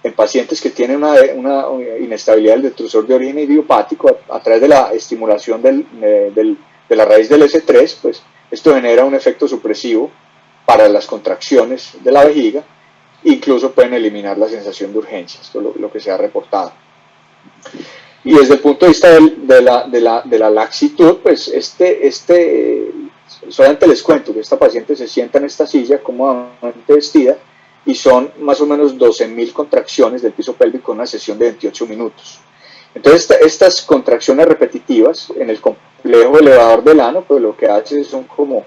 en pacientes que tienen una inestabilidad del detrusor de origen idiopático, a través de la estimulación de la raíz del S3, pues esto genera un efecto supresivo para las contracciones de la vejiga, incluso pueden eliminar la sensación de urgencia. Esto es lo que se ha reportado. Y desde el punto de vista de la laxitud, pues solamente les cuento que esta paciente se sienta en esta silla cómodamente vestida y son más o menos 12.000 contracciones del piso pélvico en una sesión de 28 minutos. Entonces estas contracciones repetitivas en el complejo elevador del ano, pues lo que hace son como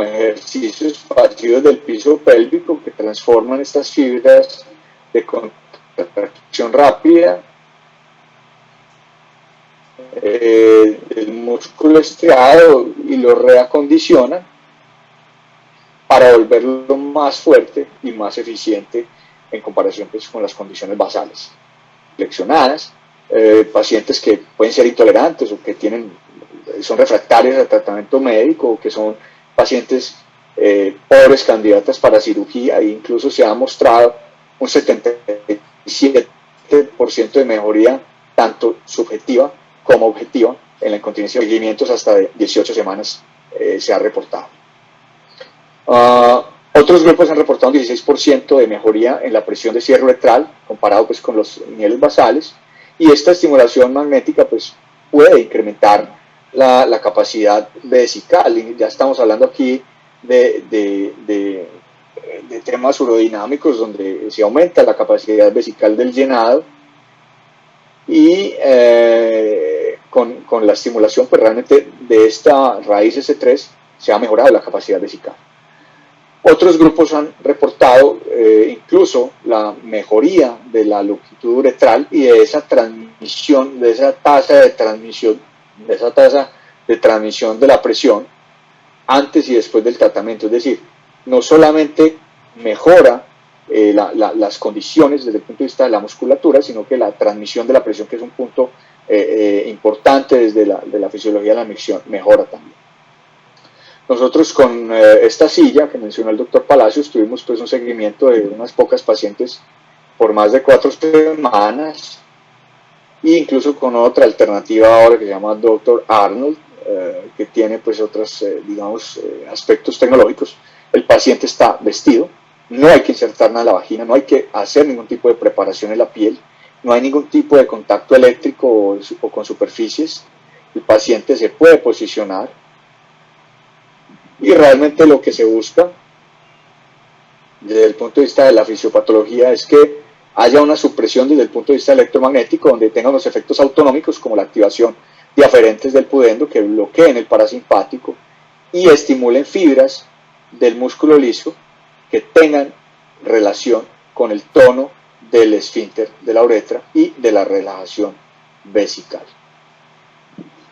ejercicios pasivos del piso pélvico que transforman estas fibras de contracción rápida, el músculo estriado, y lo reacondicionan para volverlo más fuerte y más eficiente en comparación pues, con las condiciones basales. Flexionadas, pacientes que pueden ser intolerantes o que son refractarios al tratamiento médico, o que son pacientes pobres candidatas para cirugía, e incluso se ha mostrado un 77% de mejoría tanto subjetiva como objetiva en la incontinencia de seguimientos hasta de 18 semanas se ha reportado. Otros grupos han reportado un 16% de mejoría en la presión de cierre uretral comparado pues, con los niveles basales, y esta estimulación magnética pues, puede incrementar la capacidad vesical. Y ya estamos hablando aquí de temas urodinámicos donde se aumenta la capacidad vesical del llenado, y con la estimulación pues, realmente de esta raíz S3 se ha mejorado la capacidad vesical. Otros grupos han reportado incluso la mejoría de la longitud uretral y de esa transmisión, de esa tasa de transmisión de la presión antes y después del tratamiento. Es decir, no solamente mejora las condiciones desde el punto de vista de la musculatura, sino que la transmisión de la presión, que es un punto importante desde la fisiología de la micción, mejora también. Nosotros con esta silla que mencionó el doctor Palacios tuvimos pues un seguimiento de unas pocas pacientes por más de 4 semanas, e incluso con otra alternativa ahora que se llama Dr. Arnold, que tiene pues otros aspectos tecnológicos. El paciente está vestido, no hay que insertar nada en la vagina, no hay que hacer ningún tipo de preparación en la piel, no hay ningún tipo de contacto eléctrico o con superficies. El paciente se puede posicionar, y realmente lo que se busca desde el punto de vista de la fisiopatología es que haya una supresión desde el punto de vista electromagnético, donde tengan los efectos autonómicos como la activación de aferentes del pudendo que bloqueen el parasimpático y estimulen fibras del músculo liso que tengan relación con el tono del esfínter de la uretra y de la relajación vesical.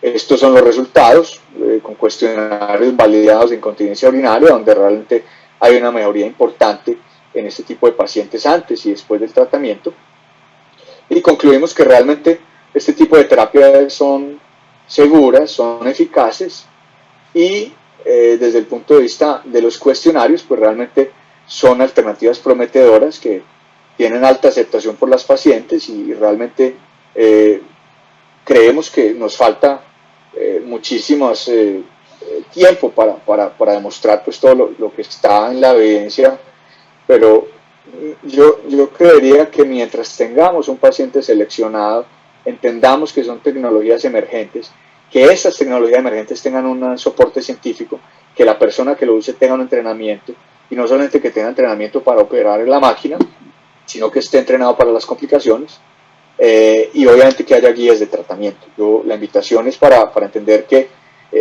Estos son los resultados con cuestionarios validados de incontinencia urinaria, donde realmente hay una mejoría importante en este tipo de pacientes antes y después del tratamiento. Y concluimos que realmente este tipo de terapias son seguras, son eficaces, y desde el punto de vista de los cuestionarios, pues realmente son alternativas prometedoras que tienen alta aceptación por las pacientes, y realmente creemos que nos falta muchísimo tiempo para demostrar pues todo lo que está en la evidencia, pero yo creería que mientras tengamos un paciente seleccionado, entendamos que son tecnologías emergentes, que esas tecnologías emergentes tengan un soporte científico, que la persona que lo use tenga un entrenamiento, y no solamente que tenga entrenamiento para operar en la máquina, sino que esté entrenado para las complicaciones, y obviamente que haya guías de tratamiento. La invitación es para entender que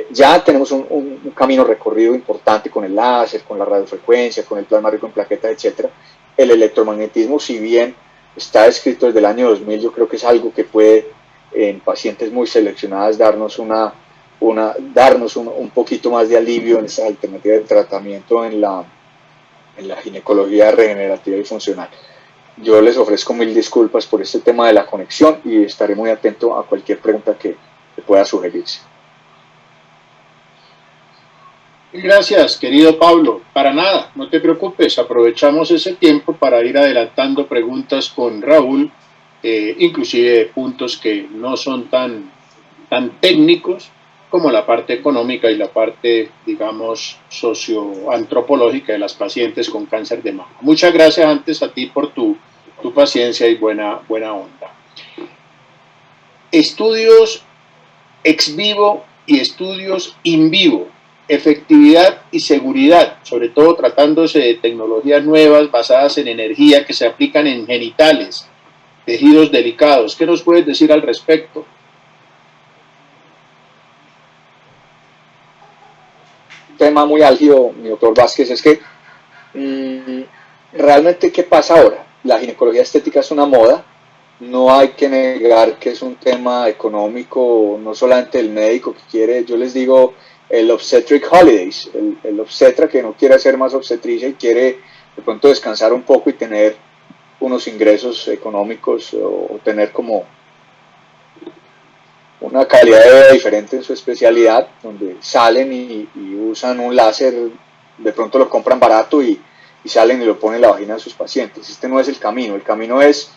ya tenemos un camino recorrido importante con el láser, con la radiofrecuencia, con el plasma rico en plaquetas, etc. El electromagnetismo, si bien está descrito desde el año 2000, yo creo que es algo que puede en pacientes muy seleccionadas, darnos un poquito más de alivio en esa alternativa de tratamiento en la ginecología regenerativa y funcional. Yo les ofrezco mil disculpas por este tema de la conexión y estaré muy atento a cualquier pregunta que pueda sugerirse. Gracias, querido Pablo. Para nada, no te preocupes, aprovechamos ese tiempo para ir adelantando preguntas con Raúl, inclusive puntos que no son tan técnicos como la parte económica y la parte, digamos, socioantropológica de las pacientes con cáncer de mama. Muchas gracias antes a ti por tu paciencia y buena onda. Estudios ex vivo y estudios in vivo. Efectividad y seguridad, sobre todo tratándose de tecnologías nuevas basadas en energía que se aplican en genitales, tejidos delicados. ¿Qué nos puedes decir al respecto? Un tema muy álgido, mi doctor Vázquez, es que realmente ¿qué pasa ahora? La ginecología estética es una moda, no hay que negar que es un tema económico, no solamente el médico que quiere, yo les digo, el obstetric holidays, el obstetra que no quiere hacer más obstetricia y quiere de pronto descansar un poco y tener unos ingresos económicos o tener como una calidad de vida diferente en su especialidad, donde salen y usan un láser, de pronto lo compran barato y salen y lo ponen en la vagina de sus pacientes. Este no es el camino es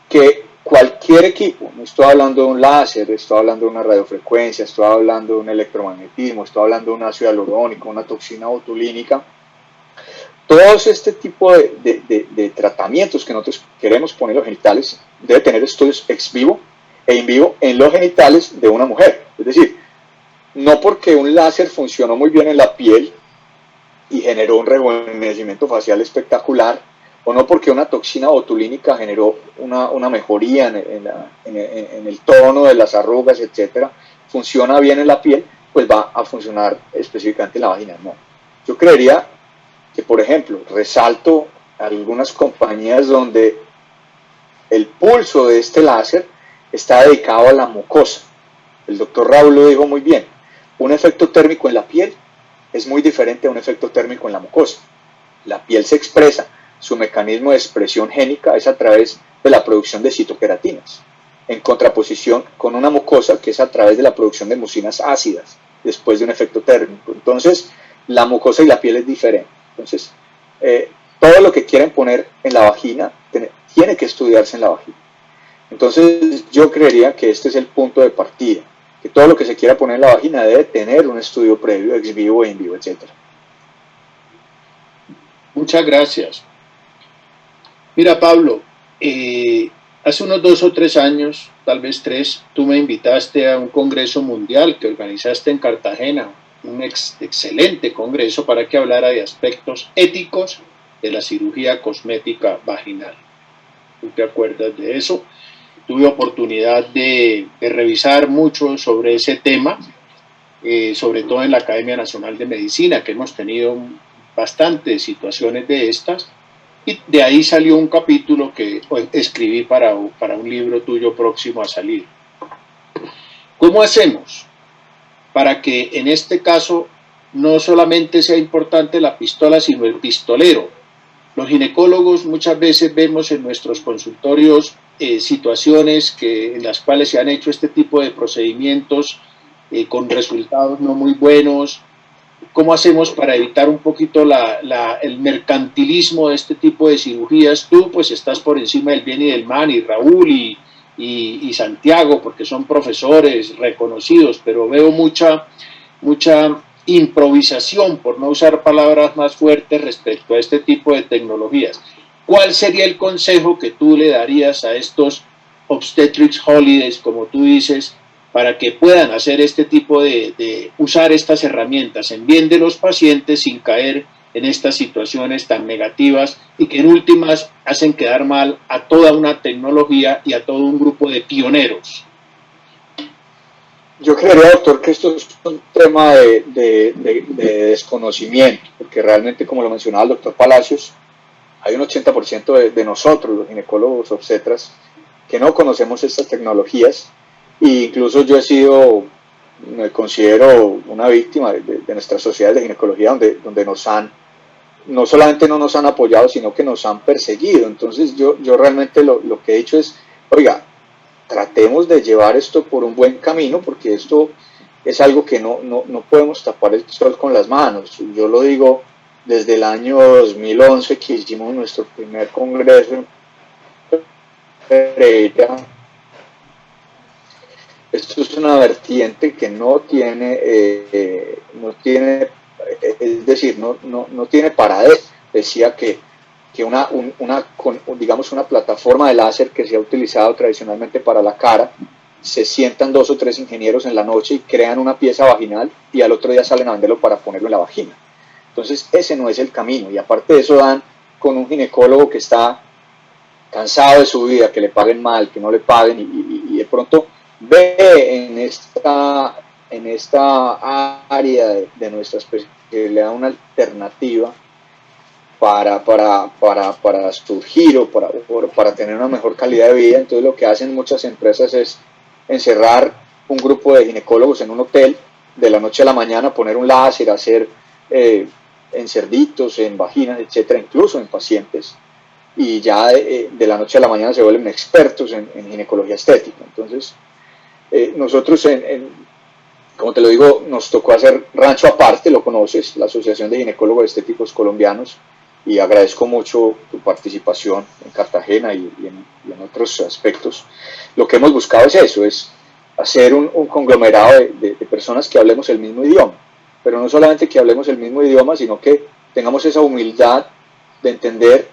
que cualquier equipo, no estoy hablando de un láser, estoy hablando de una radiofrecuencia, estoy hablando de un electromagnetismo, estoy hablando de un ácido hialurónico, una toxina botulínica, todos este tipo de tratamientos que nosotros queremos poner en los genitales debe tener estudios ex vivo e in vivo en los genitales de una mujer. Es decir, no porque un láser funcionó muy bien en la piel y generó un rejuvenecimiento facial espectacular, o no porque una toxina botulínica generó una mejoría en el tono de las arrugas, etcétera, funciona bien en la piel, pues va a funcionar específicamente en la vagina. No. Yo creería que, por ejemplo, resalto algunas compañías donde el pulso de este láser está dedicado a la mucosa. El doctor Raúl lo dijo muy bien. Un efecto térmico en la piel es muy diferente a un efecto térmico en la mucosa. La piel se expresa, su mecanismo de expresión génica es a través de la producción de citoqueratinas, en contraposición con una mucosa que es a través de la producción de mucinas ácidas, después de un efecto térmico. Entonces, la mucosa y la piel es diferente. Entonces, todo lo que quieren poner en la vagina tiene que estudiarse en la vagina. Entonces, yo creería que este es el punto de partida, que todo lo que se quiera poner en la vagina debe tener un estudio previo, ex vivo, in vivo, etc. Muchas gracias. Mira, Pablo, hace unos 2 o 3 años, tal vez 3, tú me invitaste a un congreso mundial que organizaste en Cartagena, un excelente congreso para que hablara de aspectos éticos de la cirugía cosmética vaginal. ¿Tú te acuerdas de eso? Tuve oportunidad de revisar mucho sobre ese tema, sobre todo en la Academia Nacional de Medicina, que hemos tenido bastantes situaciones de estas, y de ahí salió un capítulo que escribí para un libro tuyo próximo a salir. ¿Cómo hacemos para que en este caso no solamente sea importante la pistola, sino el pistolero? Los ginecólogos muchas veces vemos en nuestros consultorios situaciones en las cuales se han hecho este tipo de procedimientos con resultados no muy buenos. ¿Cómo hacemos para evitar un poquito el mercantilismo de este tipo de cirugías? Tú pues estás por encima del bien y del mal, y Raúl y Santiago, porque son profesores reconocidos, pero veo mucha improvisación, por no usar palabras más fuertes, respecto a este tipo de tecnologías. ¿Cuál sería el consejo que tú le darías a estos obstetrics holidays, como tú dices, para que puedan hacer este tipo de usar estas herramientas en bien de los pacientes sin caer en estas situaciones tan negativas y que en últimas hacen quedar mal a toda una tecnología y a todo un grupo de pioneros? Yo creería, doctor, que esto es un tema de desconocimiento, porque realmente, como lo mencionaba el doctor Palacios, hay un 80% de nosotros, los ginecólogos obstetras, que no conocemos estas tecnologías, e incluso yo me considero una víctima de nuestras sociedades de ginecología donde no solamente no nos han apoyado, sino que nos han perseguido. Entonces yo realmente lo que he dicho es, oiga, tratemos de llevar esto por un buen camino, porque esto es algo que no podemos tapar el sol con las manos. Yo lo digo desde el año 2011 que hicimos nuestro primer congreso en Pereira. Esto es una vertiente que no tiene, es decir, no tiene paradero. Decía que digamos una plataforma de láser que se ha utilizado tradicionalmente para la cara, se sientan 2 o 3 ingenieros en la noche y crean una pieza vaginal y al otro día salen a venderlo para ponerlo en la vagina. Entonces ese no es el camino, y aparte de eso dan con un ginecólogo que está cansado de su vida, que le paguen mal, que no le paguen, y de pronto ve en esta área de nuestra especie que le da una alternativa para surgir o para tener una mejor calidad de vida. Entonces lo que hacen muchas empresas es encerrar un grupo de ginecólogos en un hotel, de la noche a la mañana poner un láser, hacer en cerditos, en vaginas, etcétera, incluso en pacientes, y ya de la noche a la mañana se vuelven expertos en ginecología estética. Entonces nosotros como te lo digo, nos tocó hacer rancho aparte, lo conoces, la Asociación de Ginecólogos Estéticos Colombianos, y agradezco mucho tu participación en Cartagena y en otros aspectos. Lo que hemos buscado es eso, es hacer un conglomerado de personas que hablemos el mismo idioma, pero no solamente que hablemos el mismo idioma, sino que tengamos esa humildad de entender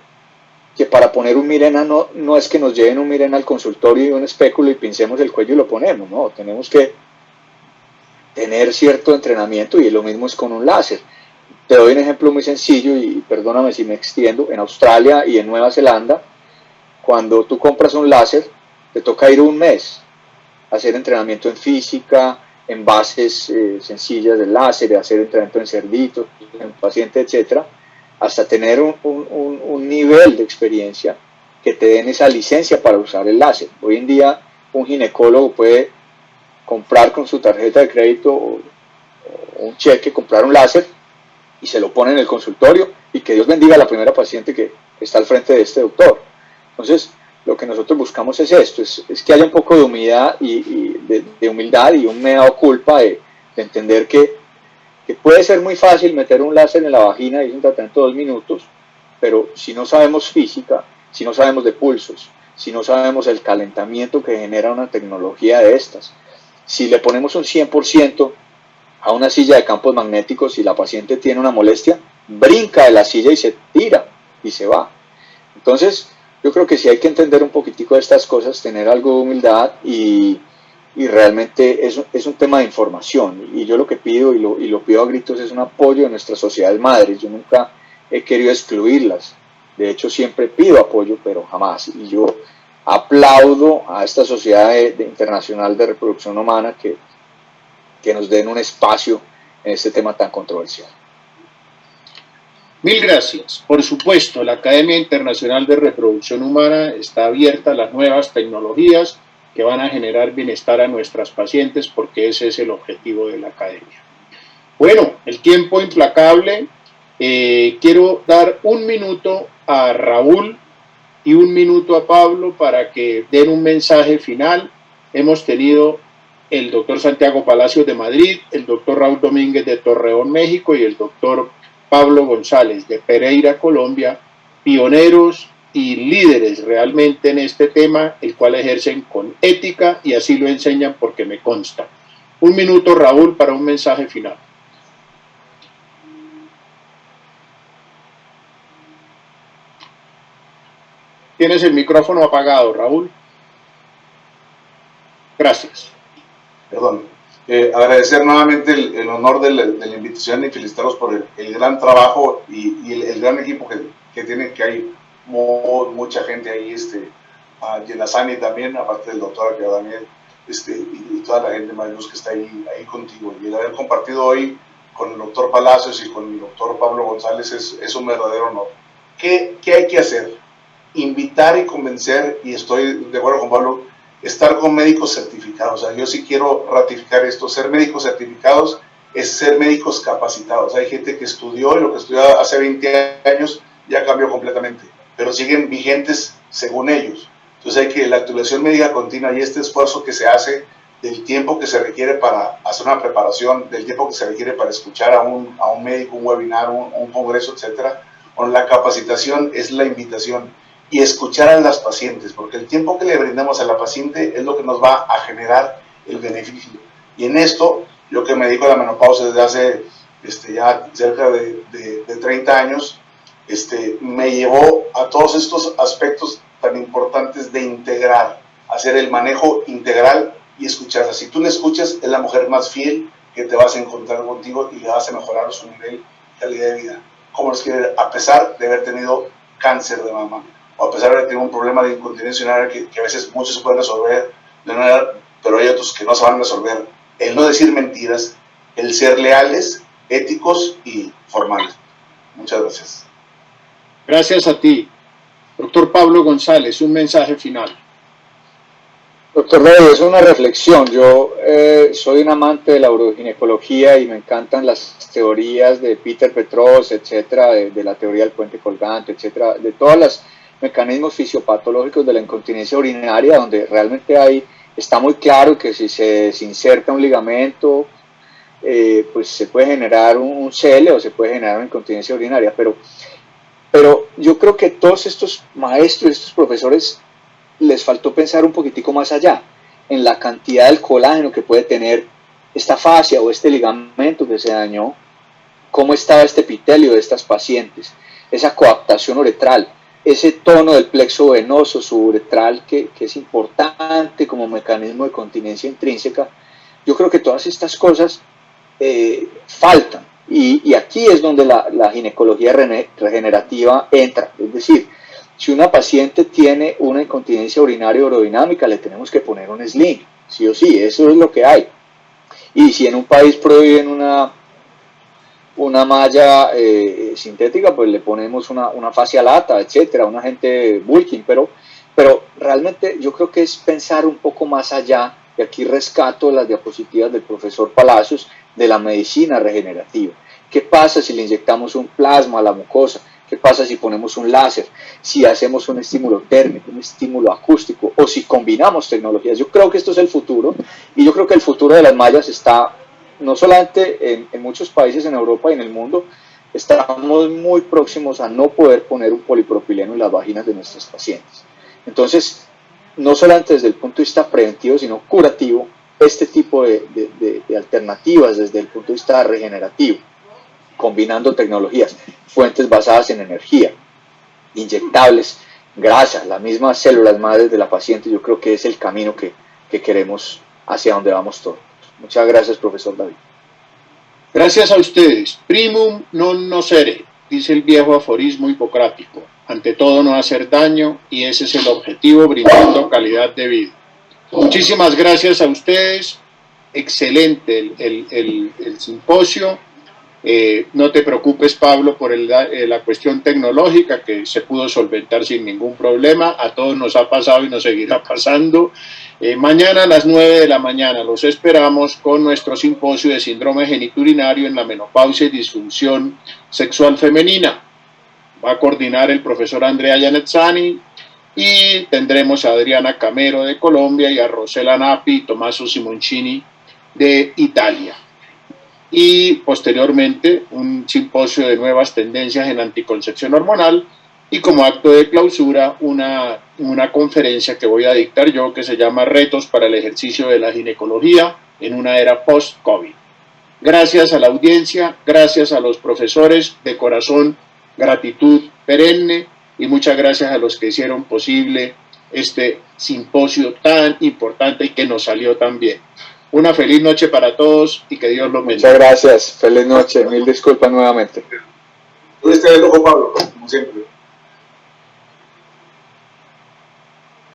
que para poner un Mirena no es que nos lleven un Mirena al consultorio y un espéculo y pincemos el cuello y lo ponemos, no, tenemos que tener cierto entrenamiento, y lo mismo es con un láser. Te doy un ejemplo muy sencillo y perdóname si me extiendo. En Australia y en Nueva Zelanda, cuando tú compras un láser, te toca ir un mes a hacer entrenamiento en física, en bases sencillas del láser, hacer entrenamiento en cerditos, en pacientes, etcétera, hasta tener un nivel de experiencia que te den esa licencia para usar el láser. Hoy en día un ginecólogo puede comprar con su tarjeta de crédito o un cheque, comprar un láser y se lo pone en el consultorio, y que Dios bendiga a la primera paciente que está al frente de este doctor. Entonces lo que nosotros buscamos es esto, es que haya un poco de humildad de humildad y un mea culpa de entender que puede ser muy fácil meter un láser en la vagina y es un tratamiento de 2 minutos, pero si no sabemos física, si no sabemos de pulsos, si no sabemos el calentamiento que genera una tecnología de estas, si le ponemos un 100% a una silla de campos magnéticos y la paciente tiene una molestia, brinca de la silla y se tira y se va. Entonces yo creo que sí hay que entender un poquitico de estas cosas, tener algo de humildad, y realmente es un tema de información, y yo lo que pido y lo pido a gritos es un apoyo de nuestras sociedades madres. Yo nunca he querido excluirlas, de hecho siempre pido apoyo, pero jamás, y yo aplaudo a esta sociedad internacional de reproducción humana que nos den un espacio en este tema tan controversial. Mil gracias. Por supuesto, la Academia Internacional de Reproducción Humana está abierta a las nuevas tecnologías que van a generar bienestar a nuestras pacientes, porque ese es el objetivo de la Academia. Bueno, el tiempo implacable. Quiero dar 1 minuto a Raúl y 1 minuto a Pablo para que den un mensaje final. Hemos tenido el doctor Santiago Palacios de Madrid, el doctor Raúl Domínguez de Torreón, México, y el doctor Pablo González de Pereira, Colombia, pioneros y líderes realmente en este tema, el cual ejercen con ética y así lo enseñan porque me consta. 1 minuto, Raúl, para un mensaje final. Tienes el micrófono apagado, Raúl. Gracias. Perdón. Agradecer nuevamente el honor de la invitación y felicitarlos por el gran trabajo y el gran equipo que tienen, que hay mucha gente ahí, Yenasani también, aparte del doctor Daniel, y toda la gente más que está ahí contigo. Y el haber compartido hoy con el doctor Palacios y con el doctor Pablo González es un verdadero honor. ¿Qué hay que hacer? invitar y convencer, y estoy de acuerdo con Pablo, estar con médicos certificados. O sea, yo sí quiero ratificar esto, ser médicos certificados es ser médicos capacitados. Hay gente que estudió y lo que estudió hace 20 años ya cambió completamente, pero siguen vigentes según ellos. Entonces hay que la actualización médica continua y este esfuerzo que se hace del tiempo que se requiere para hacer una preparación, del tiempo que se requiere para escuchar a un médico, un webinar, un congreso, etcétera. Con la capacitación es la invitación y escuchar a las pacientes, porque el tiempo que le brindamos a la paciente es lo que nos va a generar el beneficio. Y en esto, yo que me dedico a la menopausia desde hace ya cerca de 30 años, me llevó a todos estos aspectos tan importantes de integrar, hacer el manejo integral y escucharla. Si tú la escuchas, es la mujer más fiel que te vas a encontrar contigo y le vas a mejorar su nivel y calidad de vida. Como es que a pesar de haber tenido cáncer de mama, o a pesar de haber tenido un problema de incontinencia urinaria que a veces muchos se pueden resolver de una manera, pero hay otros que no se van a resolver. El no decir mentiras, el ser leales, éticos y formales. Muchas gracias. Gracias a ti. Doctor Pablo González, un mensaje final. Doctor David, es una reflexión. Yo soy un amante de la uroginecología y me encantan las teorías de Peter Petros, etcétera, de la teoría del puente colgante, etcétera, de todos los mecanismos fisiopatológicos de la incontinencia urinaria, donde realmente está muy claro que si se inserta un ligamento, pues se puede generar un cele o se puede generar una incontinencia urinaria, pero yo creo que todos estos maestros, estos profesores, les faltó pensar un poquitico más allá, en la cantidad del colágeno que puede tener esta fascia o este ligamento que se dañó, cómo estaba este epitelio de estas pacientes, esa coaptación uretral, ese tono del plexo venoso suburetral que es importante como mecanismo de continencia intrínseca. Yo creo que todas estas cosas faltan y aquí es donde la ginecología regenerativa entra, es decir, si una paciente tiene una incontinencia urinaria urodinamica, le tenemos que poner un sling, sí o sí, eso es lo que hay. Y si en un país prohíben una malla sintética, pues le ponemos una fascia lata, etcétera, un agente bulking, pero realmente yo creo que es pensar un poco más allá, y aquí rescato las diapositivas del profesor Palacios, de la medicina regenerativa. ¿Qué pasa si le inyectamos un plasma a la mucosa? ¿Qué pasa si ponemos un láser? Si hacemos un estímulo térmico, un estímulo acústico, o si combinamos tecnologías. Yo creo que esto es el futuro, y yo creo que el futuro de las mallas está no solamente en muchos países en Europa y en el mundo, estamos muy próximos a no poder poner un polipropileno en las vaginas de nuestros pacientes. Entonces, no solamente desde el punto de vista preventivo, sino curativo, este tipo de alternativas desde el punto de vista regenerativo, combinando tecnologías, fuentes basadas en energía, inyectables, grasas, las mismas células madres de la paciente, yo creo que es el camino que queremos, hacia donde vamos todos. Muchas gracias, profesor David. Gracias a ustedes. Primum non nocere, dice el viejo aforismo hipocrático. Ante todo no hacer daño, y ese es el objetivo, brindando calidad de vida. Muchísimas gracias a ustedes. Excelente el simposio. No te preocupes, Pablo, por la cuestión tecnológica, que se pudo solventar sin ningún problema. A todos nos ha pasado y nos seguirá pasando. Mañana a las 9 de la mañana los esperamos con nuestro simposio de síndrome geniturinario en la menopausia y disfunción sexual femenina. Va a coordinar el profesor Andrea Janetzani y tendremos a Adriana Camero de Colombia y a Rosela Napi y Tommaso Simoncini de Italia. Y posteriormente un simposio de nuevas tendencias en anticoncepción hormonal y como acto de clausura una conferencia que voy a dictar yo que se llama Retos para el ejercicio de la ginecología en una era post-COVID. Gracias a la audiencia, gracias a los profesores, de corazón, gratitud perenne y muchas gracias a los que hicieron posible este simposio tan importante y que nos salió tan bien. Una feliz noche para todos y que Dios los bendiga. Muchas gracias, feliz noche, mil disculpas nuevamente. Tuviste de lujo, Pablo, como siempre.